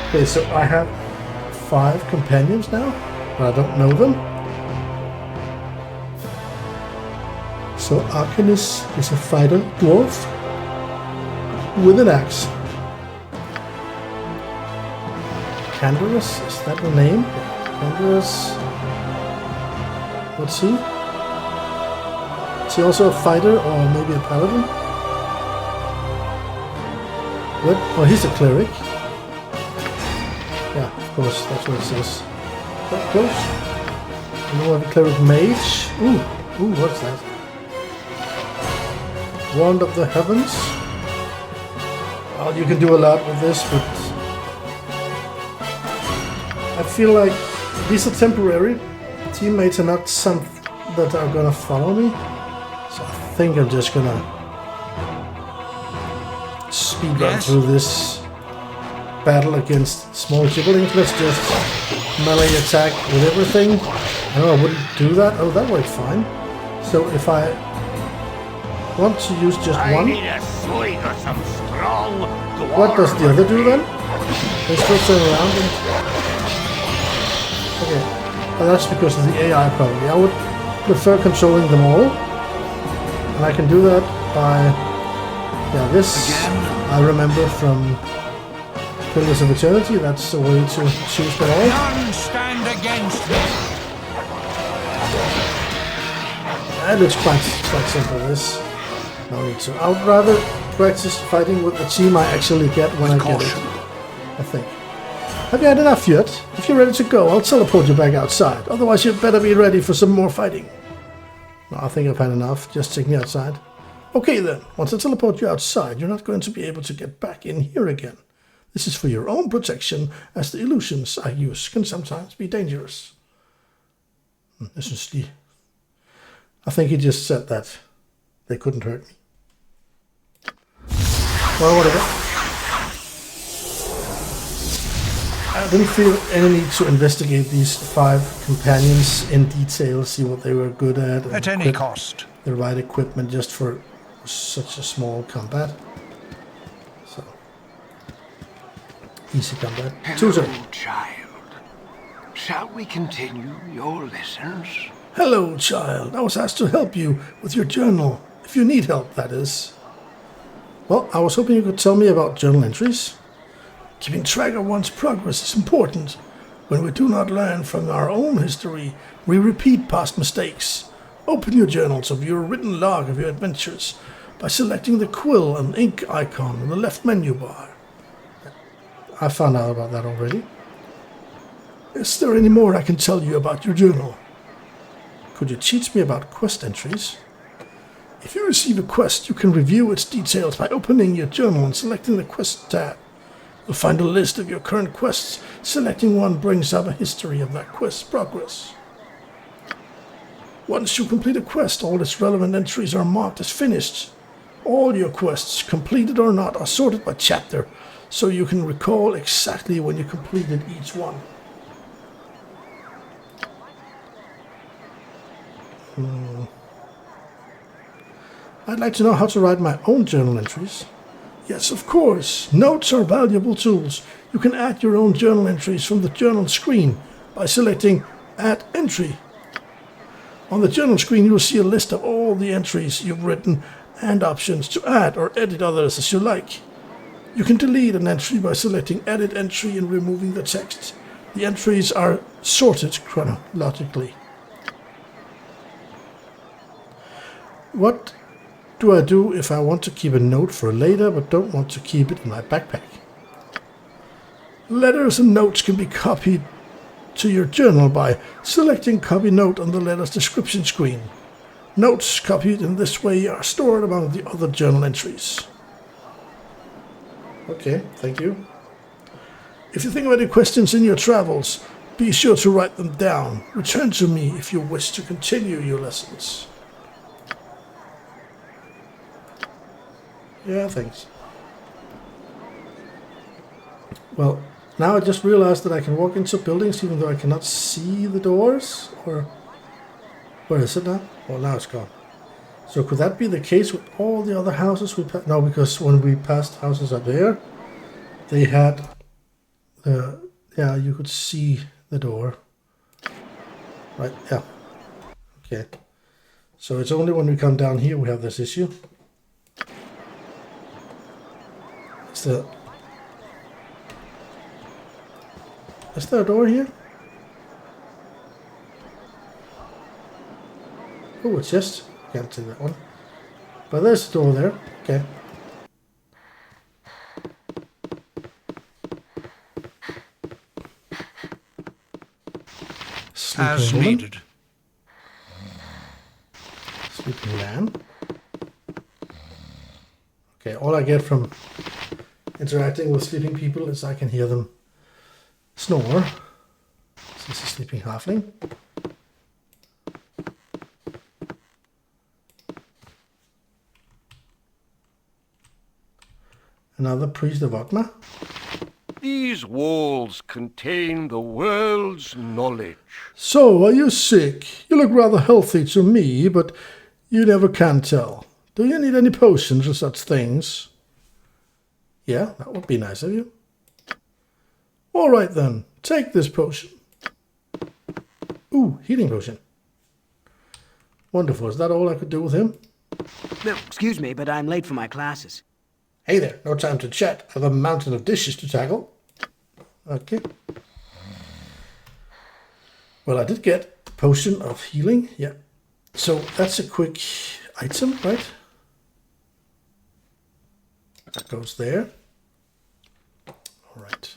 Okay, so I have 5 companions now, but I don't know them. So Arcanus is a fighter dwarf with an axe. Canderous, is that the name? Canderous. What's he? Is he also a fighter or maybe a paladin? What? Oh, he's a cleric. Yeah, of course, that's what it says. Quite close. And then we have a cleric mage. Ooh, what's that? Wand of the Heavens. Well, you can do a lot with this, but I feel like these are temporary. Teammates are not some that are gonna follow me. So I think I'm just gonna speed run through this battle against small gibberlings. Let's just melee attack with everything. I know I wouldn't do that. Oh, that worked fine. So if I want to use just one, need a swig or some strong what does the other do then? They still turn around and... Okay, well, that's because of the AI probably. I would prefer controlling them all. And I can do that by... Yeah, this I remember from Pillars of Eternity. That's a way to choose them all. None stand against me. That looks quite simple, this. No need to. I would rather practice fighting with the team I actually get when I get it. I think. Have you had enough yet? If you're ready to go, I'll teleport you back outside. Otherwise, you'd better be ready for some more fighting. No, I think I've had enough. Just take me outside. Okay then, once I teleport you outside, you're not going to be able to get back in here again. This is for your own protection, as the illusions I use can sometimes be dangerous. This is the... I think he just said that they couldn't hurt me. Well, whatever. I didn't feel any need to investigate these 5 companions in detail, see what they were good at any cost. The right equipment just for such a small combat. So, easy combat. Hello, child. Shall we continue your lessons? Hello, child. I was asked to help you with your journal. If you need help, that is. Well, I was hoping you could tell me about journal entries. Keeping track of one's progress is important. When we do not learn from our own history, we repeat past mistakes. Open your journal to view a written log of your adventures by selecting the quill and ink icon in the left menu bar. I found out about that already. Is there any more I can tell you about your journal? Could you teach me about quest entries? If you receive a quest, you can review its details by opening your journal and selecting the quest tab. You'll find a list of your current quests. Selecting one brings up a history of that quest's progress. Once you complete a quest, all its relevant entries are marked as finished. All your quests, completed or not, are sorted by chapter, so you can recall exactly when you completed each one. I'd like to know how to write my own journal entries. Yes, of course. Notes are valuable tools. You can add your own journal entries from the journal screen by selecting Add Entry. On the journal screen, you will see a list of all the entries you've written and options to add or edit others as you like. You can delete an entry by selecting Edit Entry and removing the text. The entries are sorted chronologically. What do I do if I want to keep a note for later but don't want to keep it in my backpack? Letters and notes can be copied to your journal by selecting Copy Note on the letter's description screen. Notes copied in this way are stored among the other journal entries. Okay, thank you. If you think of any questions in your travels, be sure to write them down. Return to me if you wish to continue your lessons. Yeah, thanks. Well, now I just realized that I can walk into buildings even though I cannot see the doors, or where is it now? Oh, now it's gone. So could that be the case with all the other houses we passed? No, because when we passed houses up there, they had, yeah, you could see the door. Right, yeah. Okay. So it's only when we come down here we have this issue. Is there a door here? Oh, it's just... Can't see that one. But there's a door there. Okay. As Sleeping woman. needed. Sleeping man. Okay, all I get from interacting with sleeping people is I can hear them snore. This is a sleeping halfling. Another priest of Ogma. These walls contain the world's knowledge. So, are you sick? You look rather healthy to me, but you never can tell. Do you need any potions or such things? Yeah, that would be nice of you. All right then, take this potion. Ooh, healing potion. Wonderful. Is that all I could do with him? No, excuse me, but I'm late for my classes. Hey there, no time to chat. I have a mountain of dishes to tackle. Okay. Well, I did get the potion of healing. Yeah. So that's a quick item, right? That goes there. All right.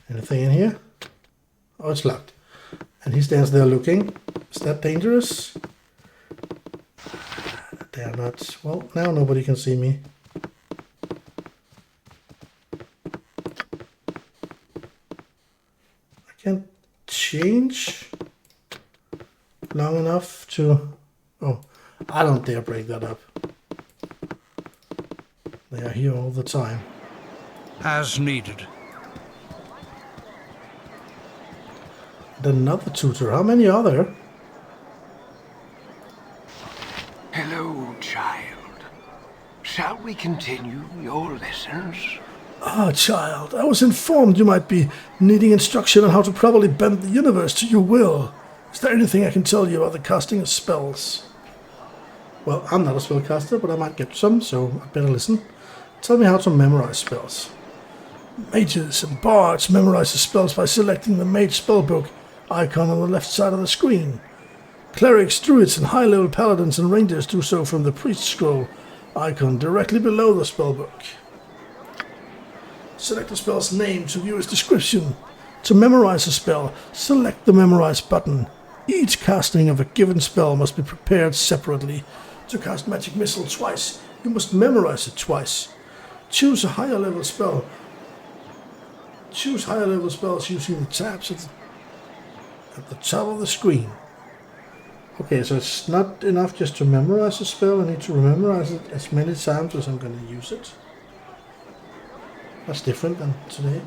Anything in here? Oh, it's locked. And he stands there looking. Is that dangerous? Dare not. Well, now nobody can see me. I can't change long enough to... Oh, I don't dare break that up. They are here all the time. As needed. And another tutor. How many are there? Hello, child. Shall we continue your lessons? Ah, child, I was informed you might be needing instruction on how to properly bend the universe to your will. Is there anything I can tell you about the casting of spells? Well, I'm not a spellcaster, but I might get some, so I better listen. Tell me how to memorize spells. Mages and bards memorize the spells by selecting the mage spellbook icon on the left side of the screen. Clerics, druids, and high-level paladins and rangers do so from the priest scroll icon directly below the spellbook. Select the spell's name to view its description. To memorize a spell, select the Memorize button. Each casting of a given spell must be prepared separately. To cast Magic Missile twice, you must memorize it twice. Choose a higher level spell. Choose higher level spells using the tabs at the top of the screen. Okay, so it's not enough just to memorize a spell. I need to memorize it as many times as I'm going to use it. That's different than today.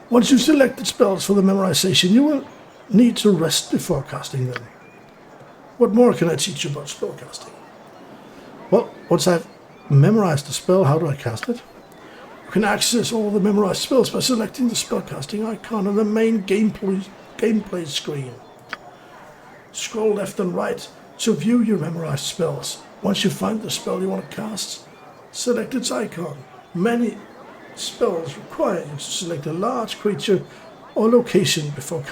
Once you've selected spells for the memorization, you will need to rest before casting them. What more can I teach you about spellcasting? Well, once I've memorized the spell, how do I cast it? You can access all the memorized spells by selecting the spellcasting icon on the main gameplay screen. Scroll left and right to view your memorized spells. Once you find the spell you want to cast, select its icon. Many spells require you to select a large creature or location before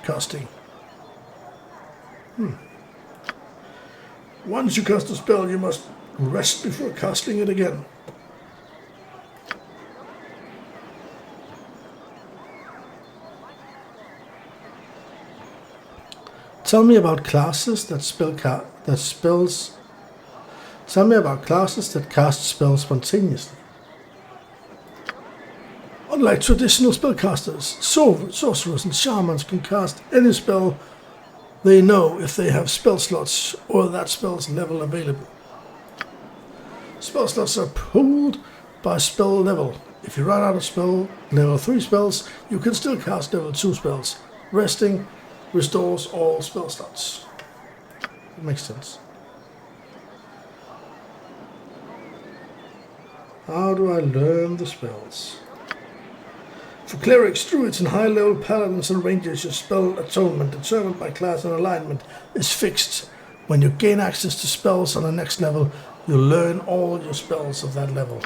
casting. Once you cast a spell, you must rest before casting it again. Tell me about classes that Tell me about classes that cast spells spontaneously. Unlike traditional spellcasters, sorcerers and shamans can cast any spell they know if they have spell slots or that spell's level available. Spell slots are pooled by spell level. If you run out of level 3 spells, you can still cast level 2 spells. Resting restores all spell slots. That makes sense. How do I learn the spells? For clerics, druids, and high-level paladins and rangers, your spell atonement, determined by class and alignment, is fixed. When you gain access to spells on the next level, you learn all your spells of that level.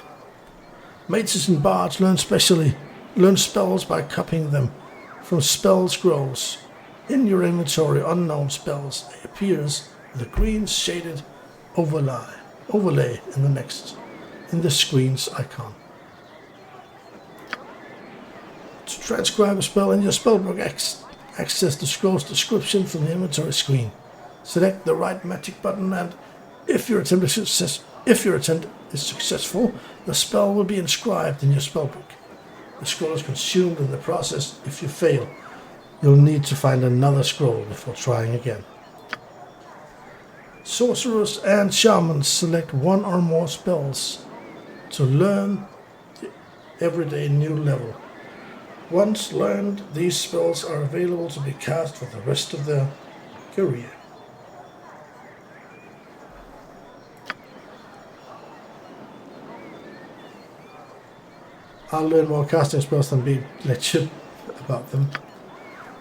Mages and bards learn spells by copying them from spell scrolls. In your inventory, unknown spells appears with a green shaded overlay in in the screen's icon. To transcribe a spell in your spellbook, access the scroll's description from the inventory screen. Select the right magic button, and if your attempt is successful, the spell will be inscribed in your spellbook. The scroll is consumed in the process. If you fail, you'll need to find another scroll before trying again. Sorcerers and shamans select one or more spells to learn the everyday new level. Once learned, these spells are available to be cast for the rest of their career. I'll learn more casting spells than be lectured about them.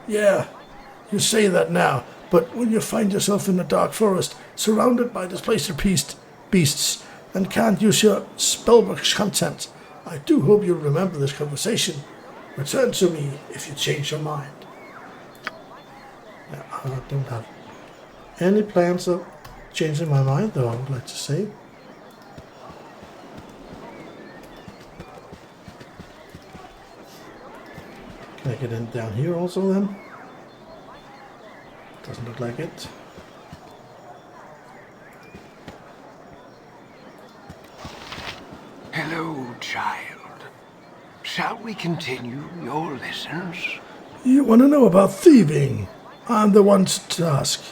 Yeah, you say that now, but when you find yourself in a dark forest, surrounded by displacer beasts, and can't use your spellbook's content, I do hope you'll remember this conversation. Return to me if you change your mind. Yeah, I don't have any plans of changing my mind, though, I would like to say. Can I get in down here also then? Doesn't look like it. Hello, child. Shall we continue your lessons? You want to know about thieving? I'm the one to ask.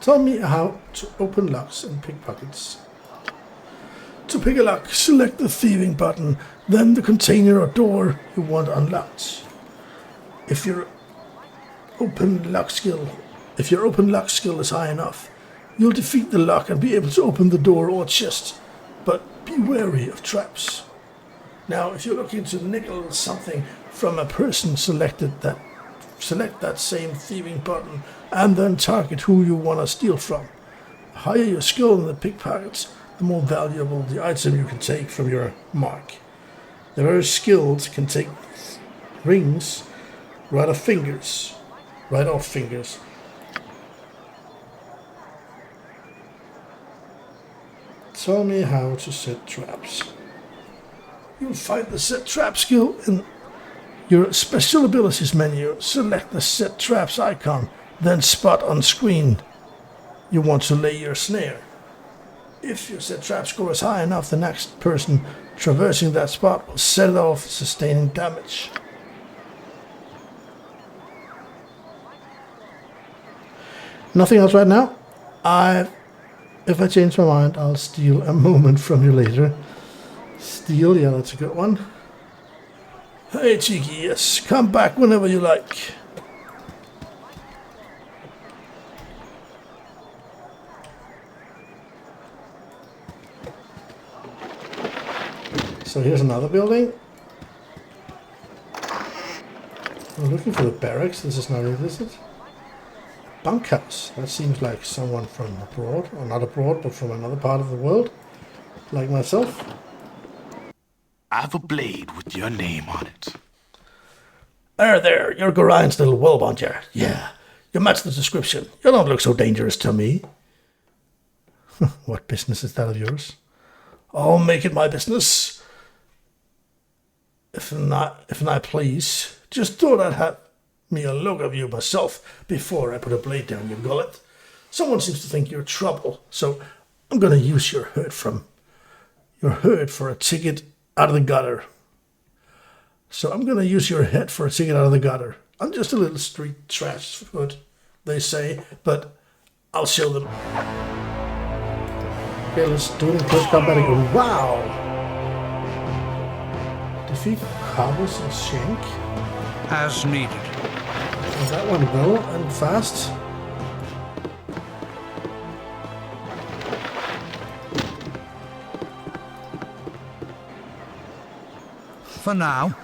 Tell me how to open locks and pickpockets. To pick a lock, select the thieving button, then the container or door you want unlocked. If your open lock skill is high enough, you'll defeat the lock and be able to open the door or chest, but be wary of traps. Now, if you're looking to nickel something from a person, select that same thieving button and then target who you want to steal from. The higher your skill in the pickpockets, the more valuable the item you can take from your mark. The very skilled can take rings right off fingers. Tell me how to set traps. You'll find the set trap skill in your special abilities menu. Select the set traps icon, then spot on screen you want to lay your snare. If your set trap score is high enough, the next person traversing that spot will set it off, sustaining damage. Nothing else right now. If I change my mind, I'll steal a moment from you later. Steal, yeah, that's a good one. Hey, Cheeky, yes, come back whenever you like. So here's another building. We're looking for the barracks. This is not it, is it? Bunkhouse. That seems like someone from abroad, or not abroad, but from another part of the world, like myself. I've a blade with your name on it. There, you're Gorian's little Wellbonder. Yeah, you match the description. You don't look so dangerous to me. What business is that of yours? I'll make it my business. If not, please, just thought I'd have me a look of you myself before I put a blade down your gullet. Someone seems to think you're trouble, so I'm gonna use your hurt for a ticket out of the gutter. I'm just a little street trash foot, they say, but I'll show them. Okay, let's do it in close combat again. Wow! Defeat Harvest and Shank. As needed. And that went well and fast. For now.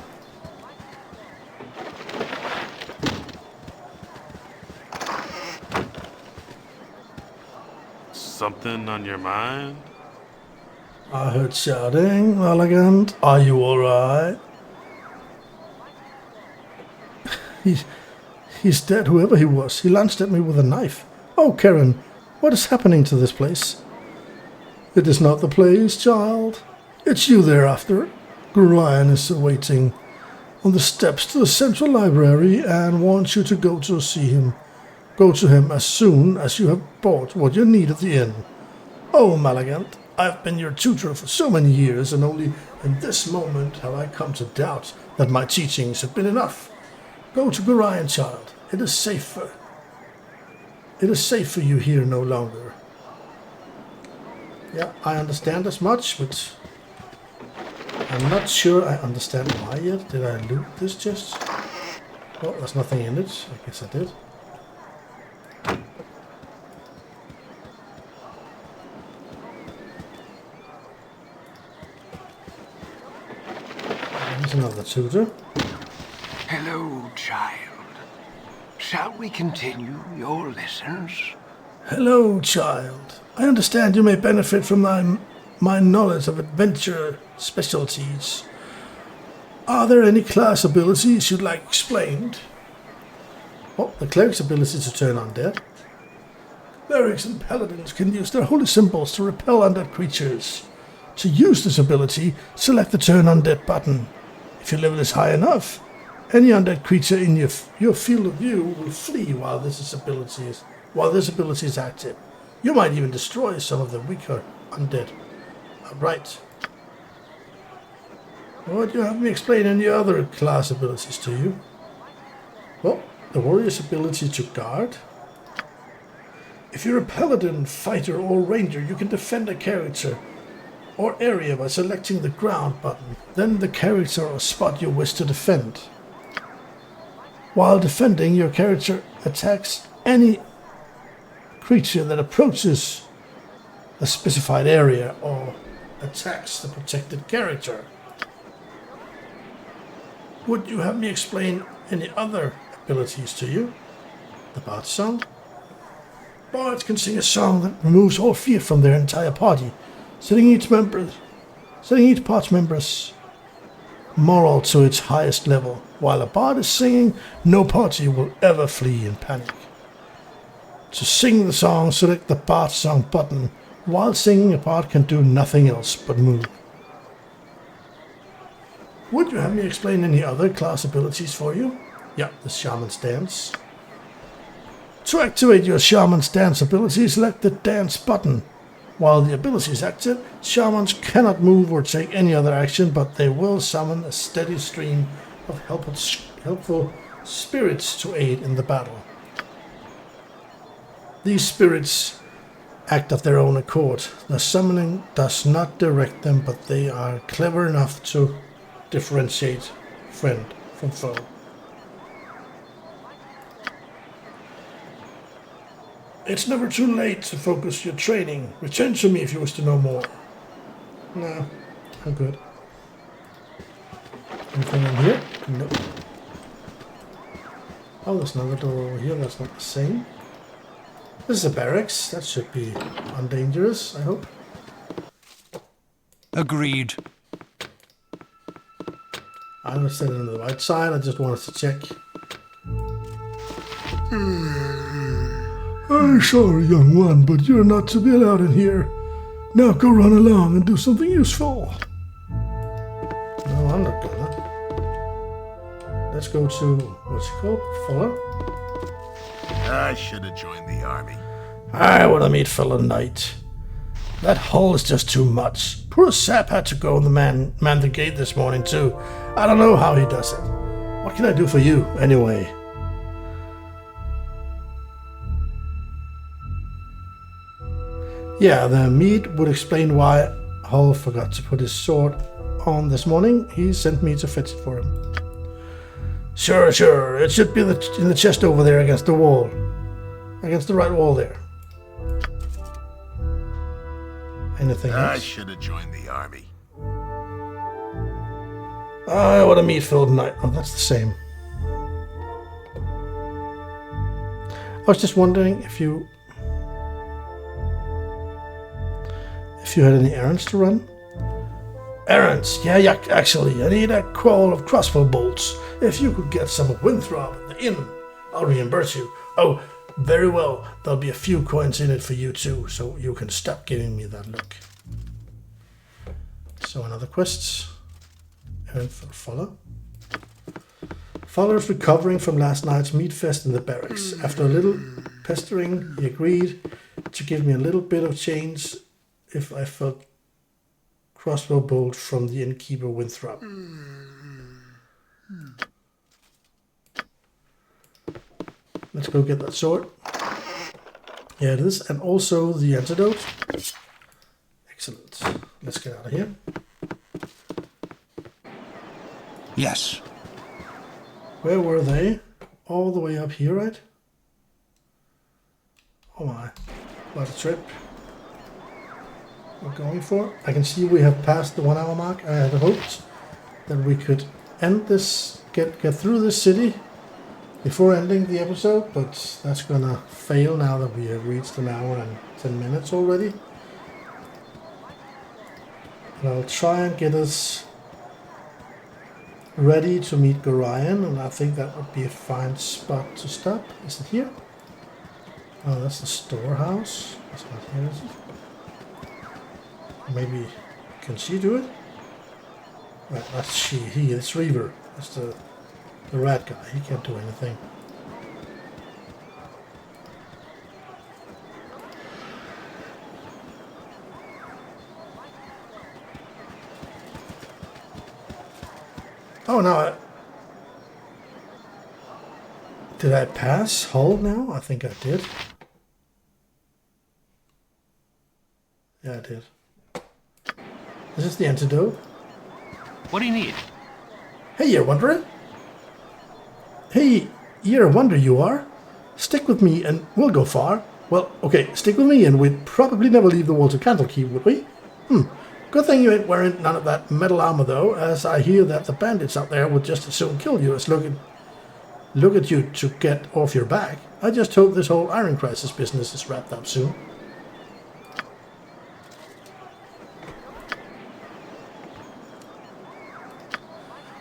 Something on your mind? I heard shouting. Elegant, are you alright? He's dead, whoever he was. He lunged at me with a knife. Oh, Karen, what is happening to this place? It is not the place, child. It's you they're after. Gorion is awaiting on the steps to the central library and wants you to go to see him. Go to him as soon as you have bought what you need at the inn. Oh, Malagant, I've been your tutor for so many years, and only in this moment have I come to doubt that my teachings have been enough. Go to Gorion, child. It is safe for you here no longer. Yeah, I understand as much, but I'm not sure I understand why yet. Did I loot this chest? Well, there's nothing in it. I guess I did. There's another tutor. Hello, child. Shall we continue your lessons? Hello, child. I understand you may benefit from my knowledge of adventure specialties. Are there any class abilities you'd like explained? Oh, the cleric's ability to turn undead. Clerics and paladins can use their holy symbols to repel undead creatures. To use this ability, select the Turn Undead button. If your level is high enough, any undead creature in your field of view will flee while this ability is active. You might even destroy some of the weaker undead. Right. Would you have me explain any other class abilities to you? Well, the warrior's ability to guard. If you're a paladin, fighter, or ranger, you can defend a character or area by selecting the ground button. Then the character or spot you wish to defend. While defending, your character attacks any creature that approaches a specified area or attacks the protected character. Would you have me explain any other abilities to you? The Bard Song. Bards can sing a song that removes all fear from their entire party, setting each party member's moral to its highest level. While a bard is singing, no party will ever flee in panic. To sing the song, select the Bard Song button. While singing, a bard can do nothing else but move. Would you have me explain any other class abilities for you? Yeah, the Shaman's Dance. To activate your Shaman's Dance ability, select the Dance button. While the ability is active, Shamans cannot move or take any other action, but they will summon a steady stream of helpful spirits to aid in the battle. These spirits act of their own accord. The summoning does not direct them, but they are clever enough to differentiate friend from foe. It's never too late to focus your training. Return to me if you wish to know more. No, I'm good. Anything in here? Nope. Oh, there's another door over here. That's not the same. This is a barracks. That should be undangerous, I hope. Agreed. I was sitting on the right side. I just wanted to check. I'm sorry, young one, but you're not to be allowed in here. Now go run along and do something useful. No, I'm not gonna. Let's go to, what's it called? Fuller? I should have joined the army. I want to meet fellow knight. That hole is just too much. Poor Sap had to go and man the gate this morning too. I don't know how he does it. What can I do for you, anyway? Yeah, the mead would explain why Hull forgot to put his sword on this morning. He sent me to fetch it for him. Sure. It should be in the chest over there against the wall. Against the right wall there. Anything else? I should have joined the army. I want to meet Phil tonight. Oh, that's the same. I was just wondering if you had any errands to run. Errands? Yeah, actually. I need a quarrel of crossbow bolts. If you could get some of Winthrop at the inn, I'll reimburse you. Oh, very well. There'll be a few coins in it for you too, so you can stop giving me that look. So another quest. And for Fuller. Fuller is recovering from last night's meat fest in the barracks. After a little pestering, he agreed to give me a little bit of change if I felt crossbow bolt from the innkeeper Winthrop. Let's go get that sword. Here it is, and also the antidote. Excellent. Let's get out of here. Yes. Where were they? All the way up here, right? Oh my, what a trip we're going for. I can see we have passed the 1 hour mark. I had hoped that we could end this, get through this city before ending the episode, but that's gonna fail now that we have reached an hour and 10 minutes already. But I'll try and get us ready to meet Gorion, and I think that would be a fine spot to stop. Is it here? Oh, that's the storehouse. That's not here, is it? Maybe, can she do it? Right, that's she. It's Reaver. That's the rat guy. He can't do anything. Oh, no. Did I pass Hull now? I think I did. Yeah, I did. This is the antidote. What do you need? Hey, you're wondering? Hey, you're a wonder you are. Stick with me and we'll go far. Well, okay, stick with me and we'd probably never leave the walls of Candlekeep, would we? Good thing you ain't wearing none of that metal armor, though, as I hear that the bandits out there would just as soon kill you as look at you to get off your back. I just hope this whole Iron Crisis business is wrapped up soon.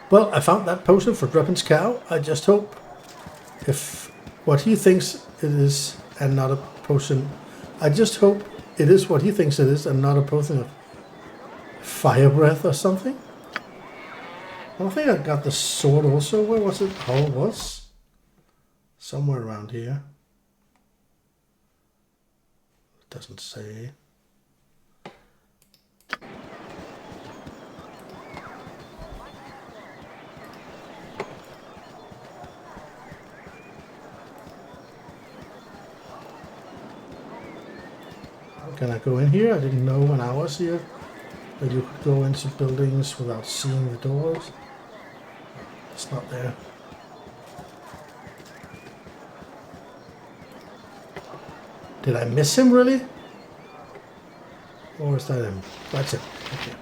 Well, I found that potion for Drepin's cow. I just hope if what he thinks it is and not a potion... I just hope it is what he thinks it is and not a potion of fire breath or something. Well, I think I got the sword also. Where was it? Hull was? Somewhere around here. It doesn't say. Can I go in here? I didn't know when I was here that you could go into buildings without seeing the doors. It's not there. Did I miss him really? Or is that him? That's it. Okay.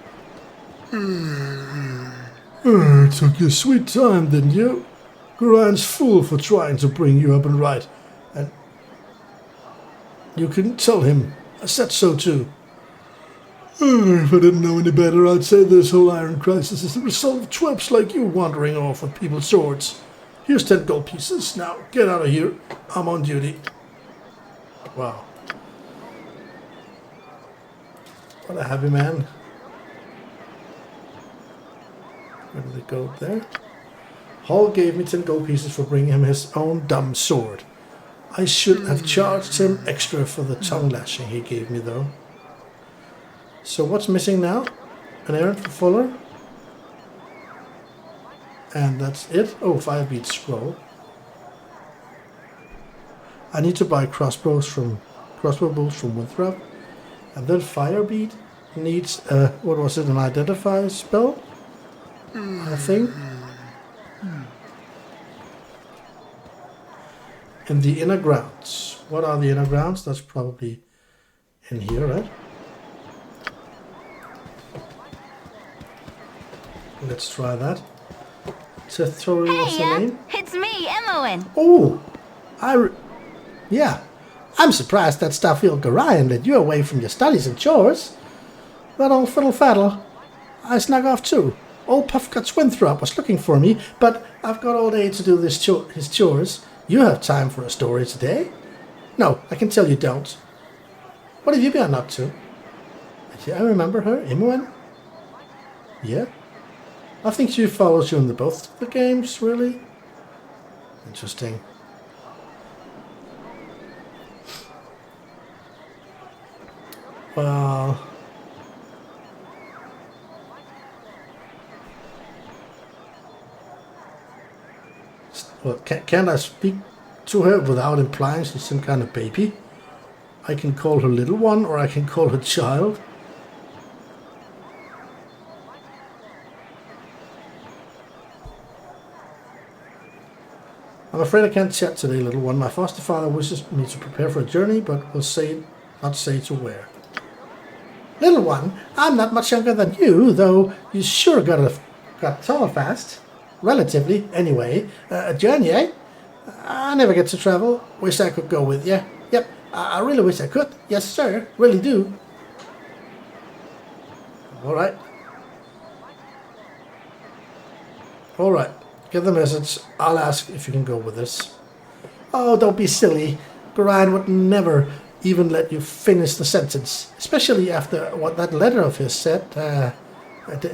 It took you a sweet time, didn't you? Gorion's fool for trying to bring you up and right. And you can tell him I said so too. If I didn't know any better, I'd say this whole Iron Crisis is the result of twerps like you wandering off with people's swords. Here's 10 gold pieces. Now, get out of here. I'm on duty. Wow. What a happy man. Where did it go there? Hall gave me 10 gold pieces for bringing him his own dumb sword. I should have charged him extra for the tongue lashing he gave me, though. So what's missing now? An errand for Fuller. And that's it. Oh, Firebeat scroll. I need to buy crossbow bolts from Winthrop. And then Firebeat needs, what was it, an identify spell? I think. In the inner grounds. What are the inner grounds? That's probably in here, right? Let's try that. Tori, what's the name? It's me, Emmowen. Oh, yeah. I'm surprised that Starfield Gorion led you away from your studies and chores. That old fiddle faddle. I snuck off too. Old Puffguts Winthrop was looking for me, but I've got all day to do his chores. You have time for a story today? No, I can tell you don't. What have you been up to? I remember her, Emmowen. Yeah. I think she follows you in both the games, really. Interesting. Well... Well, can I speak to her without implying she's some kind of baby? I can call her little one, or I can call her child. I'm afraid I can't chat today, little one. My foster father wishes me to prepare for a journey, but will not say to where. Little one, I'm not much younger than you, though you sure got tall fast. Relatively, anyway. A journey, eh? I never get to travel. Wish I could go with you. Yep, I really wish I could. Yes, sir. Really do. Alright. Alright. Get the message. I'll ask if you can go with us. Oh, don't be silly. Gorion would never even let you finish the sentence. Especially after what that letter of his said.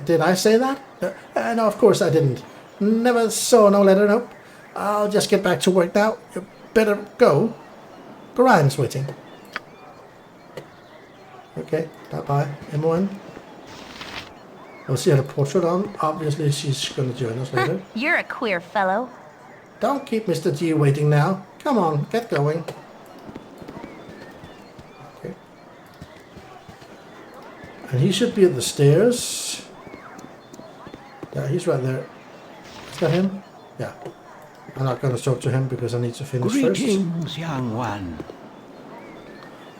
Did I say that? No, of course I didn't. Never saw no letter, nope. I'll just get back to work now. You better go. Gorion's waiting. Okay, bye-bye. M1. Oh, she had a portrait on. Obviously, she's going to join us later. You're a queer fellow. Don't keep Mr. G waiting now. Come on, get going. Okay. And he should be at the stairs. Yeah, he's right there. Is that him? Yeah. I'm not going to talk to him because I need to finish first. Greetings, young one.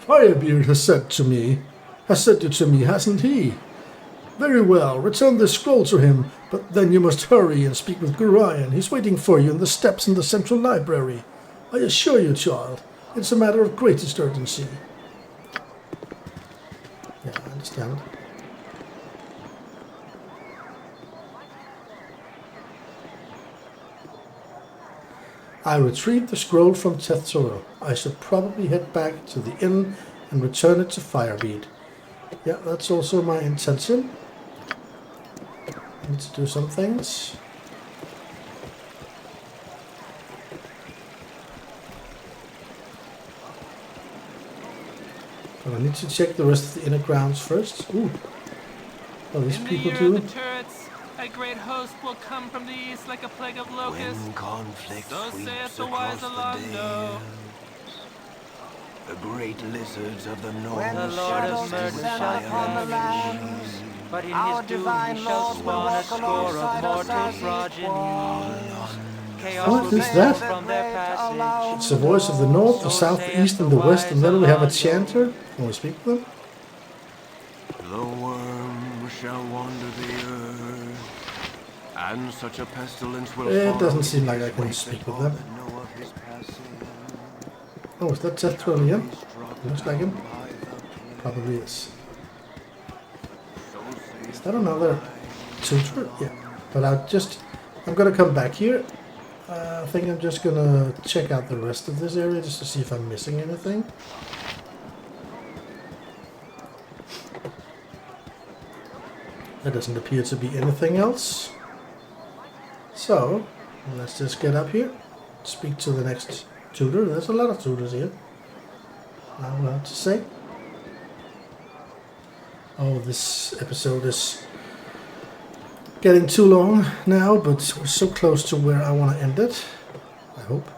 Firebeard has said it to me, hasn't he? Very well, return the scroll to him, but then you must hurry and speak with Gorion. He's waiting for you in the steps in the central library. I assure you, child, it's a matter of greatest urgency. Yeah, I understand. I retrieved the scroll from Tethzoro. I should probably head back to the inn and return it to Firebeard. Yeah, that's also my intention. I need to do some things. But I need to check the rest of the inner grounds first. Ooh. What these people do? A great host will come from the east like a plague of locusts. When conflict So sweeps saith the across wise the Alando. dales, the great lizards of the north When the Lord of mercy shall upon the land, but in his doom he shall spawn a score of mortal progeny. Chaos What will is be that? from their passage. It's the voice of the north, the south, the east, and the west, and then we have a chanter. Can we speak to them? The worm shall wander the earth, and such a pestilence will It fall doesn't on seem like I his can wake speak that with all them. that know of his passing. Oh, is that Tethzoro again? Struck Looks like him. by the plague. Probably is. So Is saith that another tutor? Yeah. But I'm gonna come back here. I think I'm just gonna check out the rest of this area just to see if I'm missing anything. There doesn't appear to be anything else. So, let's just get up here. Speak to the next tutor. There's a lot of tutors here. I will have to say. Oh, this episode is getting too long now, but we're so close to where I want to end it. I hope.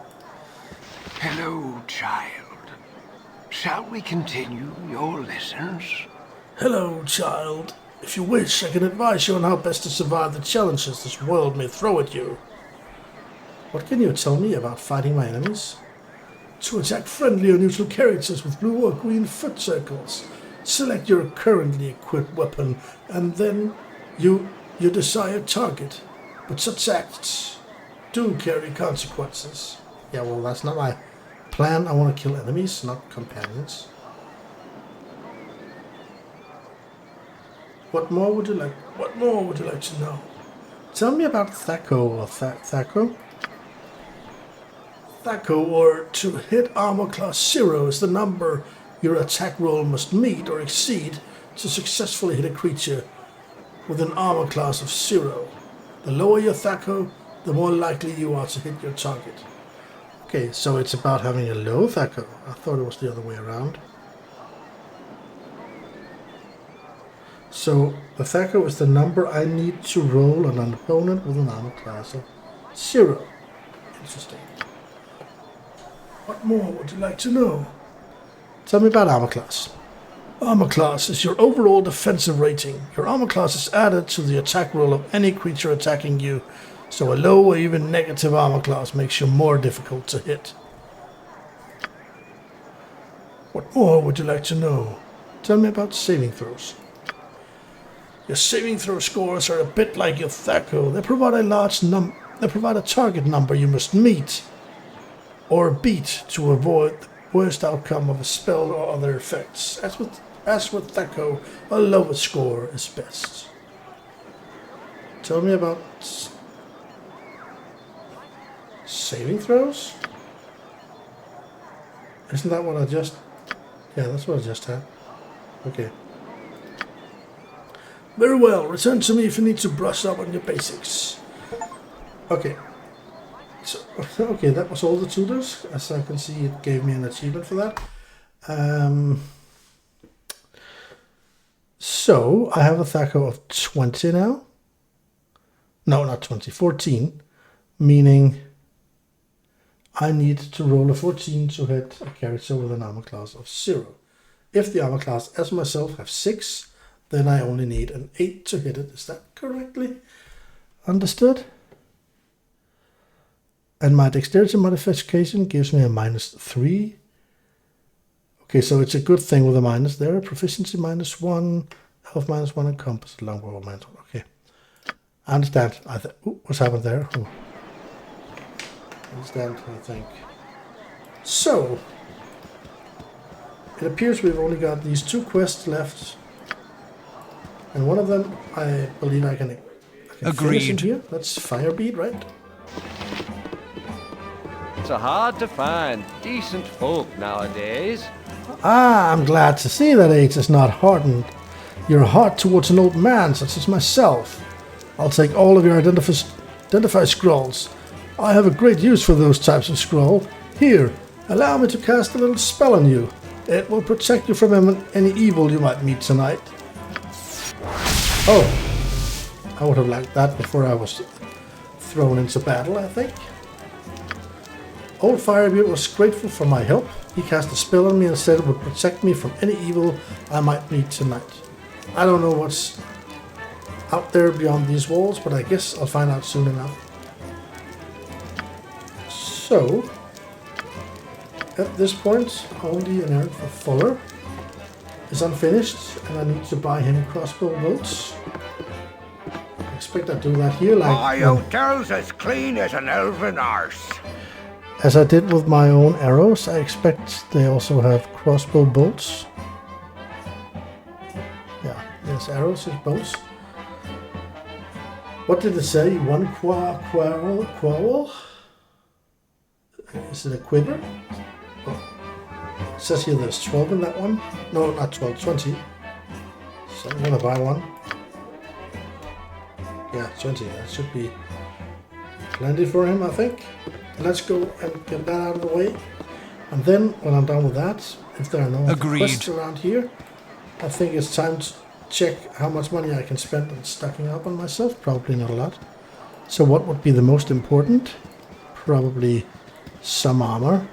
Hello, child. Shall we continue your lessons? Hello, child. If you wish, I can advise you on how best to survive the challenges this world may throw at you. What can you tell me about fighting my enemies? To attack friendly or neutral characters with blue or green foot circles, select your currently equipped weapon, and then your desired target. But such acts do carry consequences. Yeah, well, that's not my plan. I want to kill enemies, not companions. What more would you like? What more would you like to know? Tell me about Thaco or Thaco. Thaco, or to hit armor class 0, is the number your attack roll must meet or exceed to successfully hit a creature. with an armor class of 0. The lower your THAC0, the more likely you are to hit your target. Okay, so it's about having a low THAC0. I thought it was the other way around. So the THAC0 is the number I need to roll on an opponent with an armor class of 0. Interesting. What more would you like to know? Tell me about armor class. Armor class is your overall defensive rating. Your armor class is added to the attack roll of any creature attacking you, so a low or even negative armor class makes you more difficult to hit. What more would you like to know? Tell me about saving throws. Your saving throw scores are a bit like your THAC0. They provide a target number you must meet or beat to avoid the worst outcome of a spell or other effects. As with THAC0, a lower score is best. Tell me about saving throws? Isn't that what I just... Yeah, that's what I just had. Okay. Very well, return to me if you need to brush up on your basics. Okay. So, okay, that was all the tutors. As I can see, it gave me an achievement for that. So, I have a THAC0 of 20 now. No, not 20, 14. Meaning I need to roll a 14 to hit a character with an armor class of 0. If the armor class as myself have 6, then I only need an 8 to hit it. Is that correctly understood? And my dexterity modification gives me a -3. Okay, so it's a good thing with a minus there. Proficiency -1, health -1, and compass longbow -1. Okay, I understand. What's happened there? Oh. Understand, I think. So, it appears we've only got these 2 quests left. And one of them, I believe I can finish in here. That's Firebeat, right? It's hard to find decent folk nowadays. Ah, I'm glad to see that age has not hardened your heart towards an old man such as myself. I'll take all of your identify scrolls. I have a great use for those types of scroll. Here, allow me to cast a little spell on you. It will protect you from any evil you might meet tonight. Oh, I would have liked that before I was thrown into battle, I think. Old Firebeard was grateful for my help. He cast a spell on me and said it would protect me from any evil I might meet tonight. I don't know what's out there beyond these walls, but I guess I'll find out soon enough. So, at this point, only an errand for Fuller is unfinished, and I need to buy him crossbow bolts. I expect I'll do that here, like... My hotel's as clean as an elven arse. As I did with my own arrows, I expect they also have crossbow bolts. Yeah, there's arrows, there's bolts. What did it say? 1 quarrel? Is it a quiver? Oh. It says here there's 12 in that one. No, not 12, 20. So I'm gonna buy one. Yeah, 20. That should be plenty for him, I think. Let's go and get that out of the way. And then, when I'm done with that, if there are no other quests around here, I think it's time to check how much money I can spend on stocking up on myself. Probably not a lot. So what would be the most important? Probably some armor.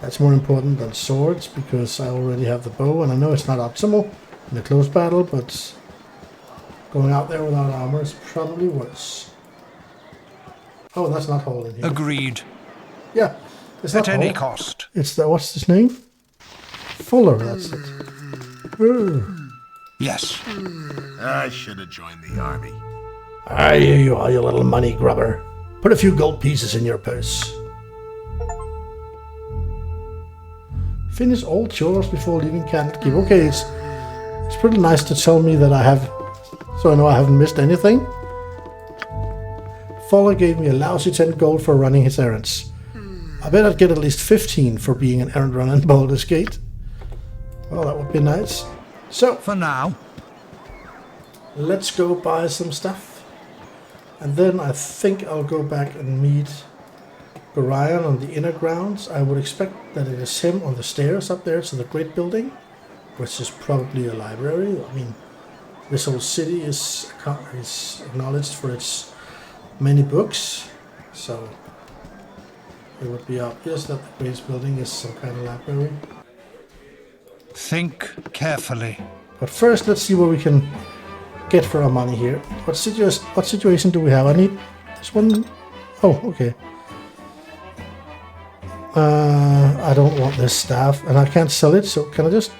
That's more important than swords, because I already have the bow, and I know it's not optimal in a close battle, but going out there without armor is probably worse. Oh, that's not Hall in here. Agreed. Yeah, it's not at any Hall. cost. It's the, what's his name? Fuller, that's it. Yes. I should have joined the army. Ah, here you are, you little money grubber. Put a few gold pieces in your purse. Finish all chores before leaving Candlekeep. Okay, it's pretty nice to tell me that I have, so I know I haven't missed anything. Fuller gave me a lousy 10 gold for running his errands. I bet I'd get at least 15 for being an errand runner in Baldurs Gate. Well, that would be nice. So, For now. let's go buy some stuff. And then I think I'll go back and meet Orion on the inner grounds. I would expect that it is him on the stairs up there to the great building, which is probably a library. I mean, this whole city is acknowledged for its many books, so it would be obvious that the great building is some kind of library. Think carefully. But first, let's see what we can get for our money here. What situation do we have? I need this one. Oh, okay. I don't want this staff, and I can't sell it, so can I just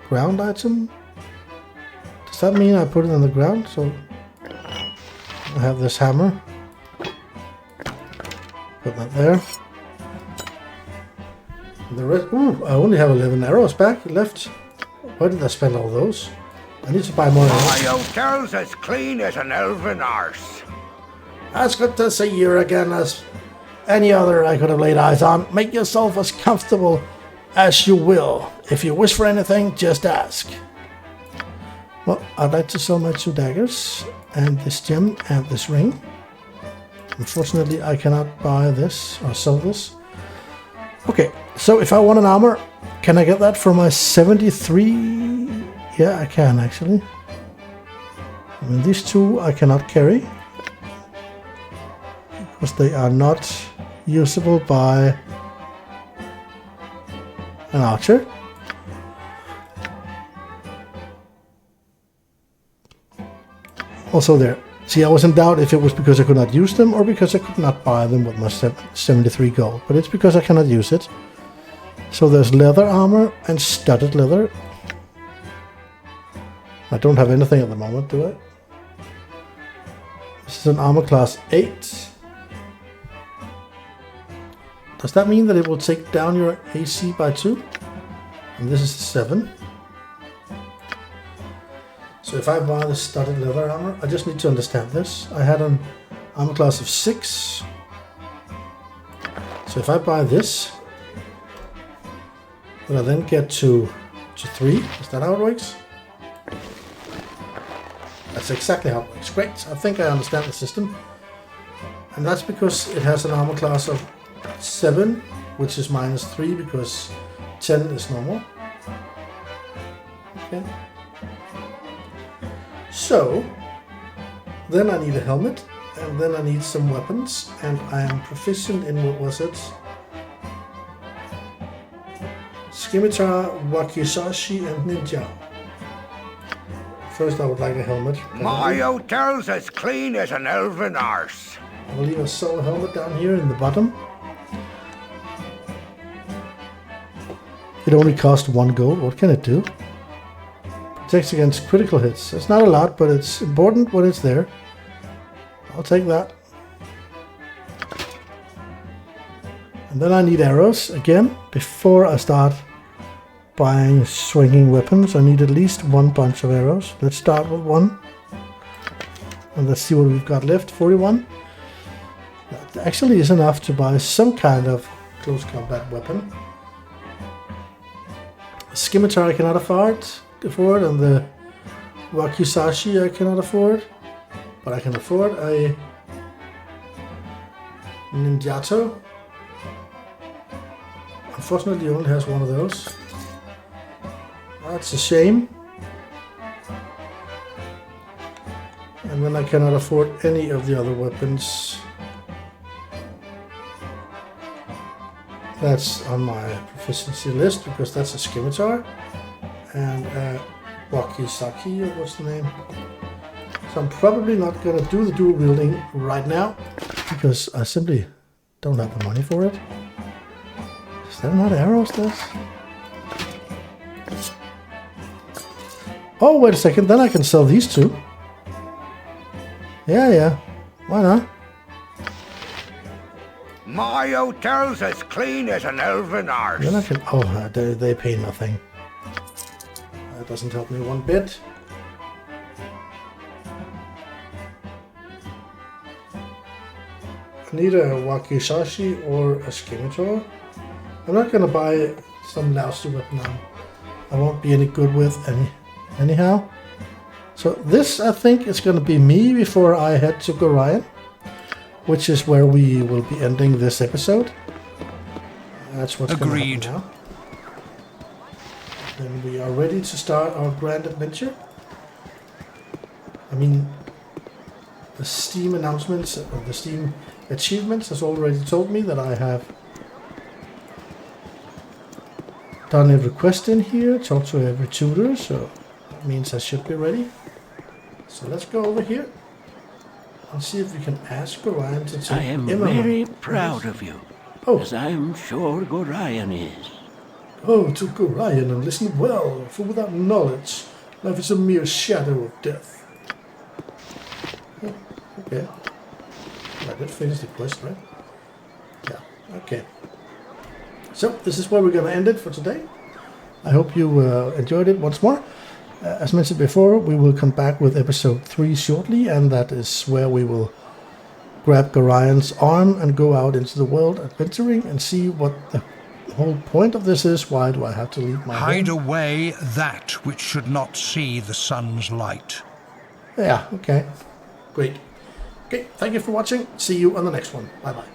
ground item? Does that mean I put it on the ground? So I have this hammer. Put that there. And the rest. Ooh, I only have 11 arrows back left. Why did I spend all those? I need to buy more arrows. My hotel's as clean as an elven arse. As good to see you again as any other I could have laid eyes on. Make yourself as comfortable as you will. If you wish for anything, just ask. Well, I'd like to sell my 2 daggers, and this gem, and this ring. Unfortunately, I cannot buy this, or sell this. Okay, so if I want an armor, can I get that for my 73? Yeah, I can actually. I mean, these 2 I cannot carry, because they are not usable by an archer. Also there. See, I was in doubt if it was because I could not use them or because I could not buy them with my 73 gold. But it's because I cannot use it. So there's leather armor and studded leather. I don't have anything at the moment, do I? This is an armor class 8. Does that mean that it will take down your AC by 2? And this is 7. So if I buy the studded leather armor, I just need to understand this. I had an armor class of 6. So if I buy this, will I then get to 3? Is that how it works? That's exactly how it works. Great, I think I understand the system. And that's because it has an armor class of 7, which is -3 because 10 is normal. Okay. So, then I need a helmet, and then I need some weapons, and I am proficient in, what was it? Scimitar, Wakizashi, and Ninja. First I would like a helmet. My hotel's as clean as an elven arse. I will leave a soul helmet down here in the bottom. It only costs 1 gold. What can it do? Protects against critical hits. It's not a lot, but it's important when it's there. I'll take that. And then I need arrows again. Before I start buying swinging weapons, I need at least 1 bunch of arrows. Let's start with 1. And let's see what we've got left. 41. That actually is enough to buy some kind of close combat weapon. Scimitar I cannot afford, and the Wakizashi I cannot afford, but I can afford a Ninjato. Unfortunately, it only has 1 of those. That's a shame. And then I cannot afford any of the other weapons. That's on my proficiency list because that's a Scimitar and a Wakizaki, or what's the name? So I'm probably not going to do the dual wielding right now because I simply don't have the money for it. Is that not arrows, this? Oh, wait a second, then I can sell these 2. Yeah, why not? My hotel's as clean as an elven arse. Then I can. Oh, they pay nothing. That doesn't help me one bit. I need a Wakizashi or a Scimitar. I'm not gonna buy some lousy weapon now. I won't be any good with anyhow. So this, I think, is going to be me before I head to Gorion, which is where we will be ending this episode. That's what's going to happen now. Then we are ready to start our grand adventure. I mean, the Steam announcements, the Steam achievements has already told me that I have done every quest in here, talked to every tutor, so that means I should be ready. So let's go over here and see if we can ask Gorion to take I am Emma. very proud of you, as I am sure Gorion is. Oh, to Gorion and listen well, for without knowledge, life is a mere shadow of death. Oh, okay. I did finish the quest, right? Yeah, okay. So, this is where we're going to end it for today. I hope you enjoyed it once more. As mentioned before, we will come back with episode 3 shortly, and that is where we will grab Gorion's arm and go out into the world adventuring and see what the whole point of this is. Why do I have to leave my Hide home? away that which should not see the sun's light. Yeah, okay. Great. Okay, thank you for watching. See you on the next one. Bye-bye.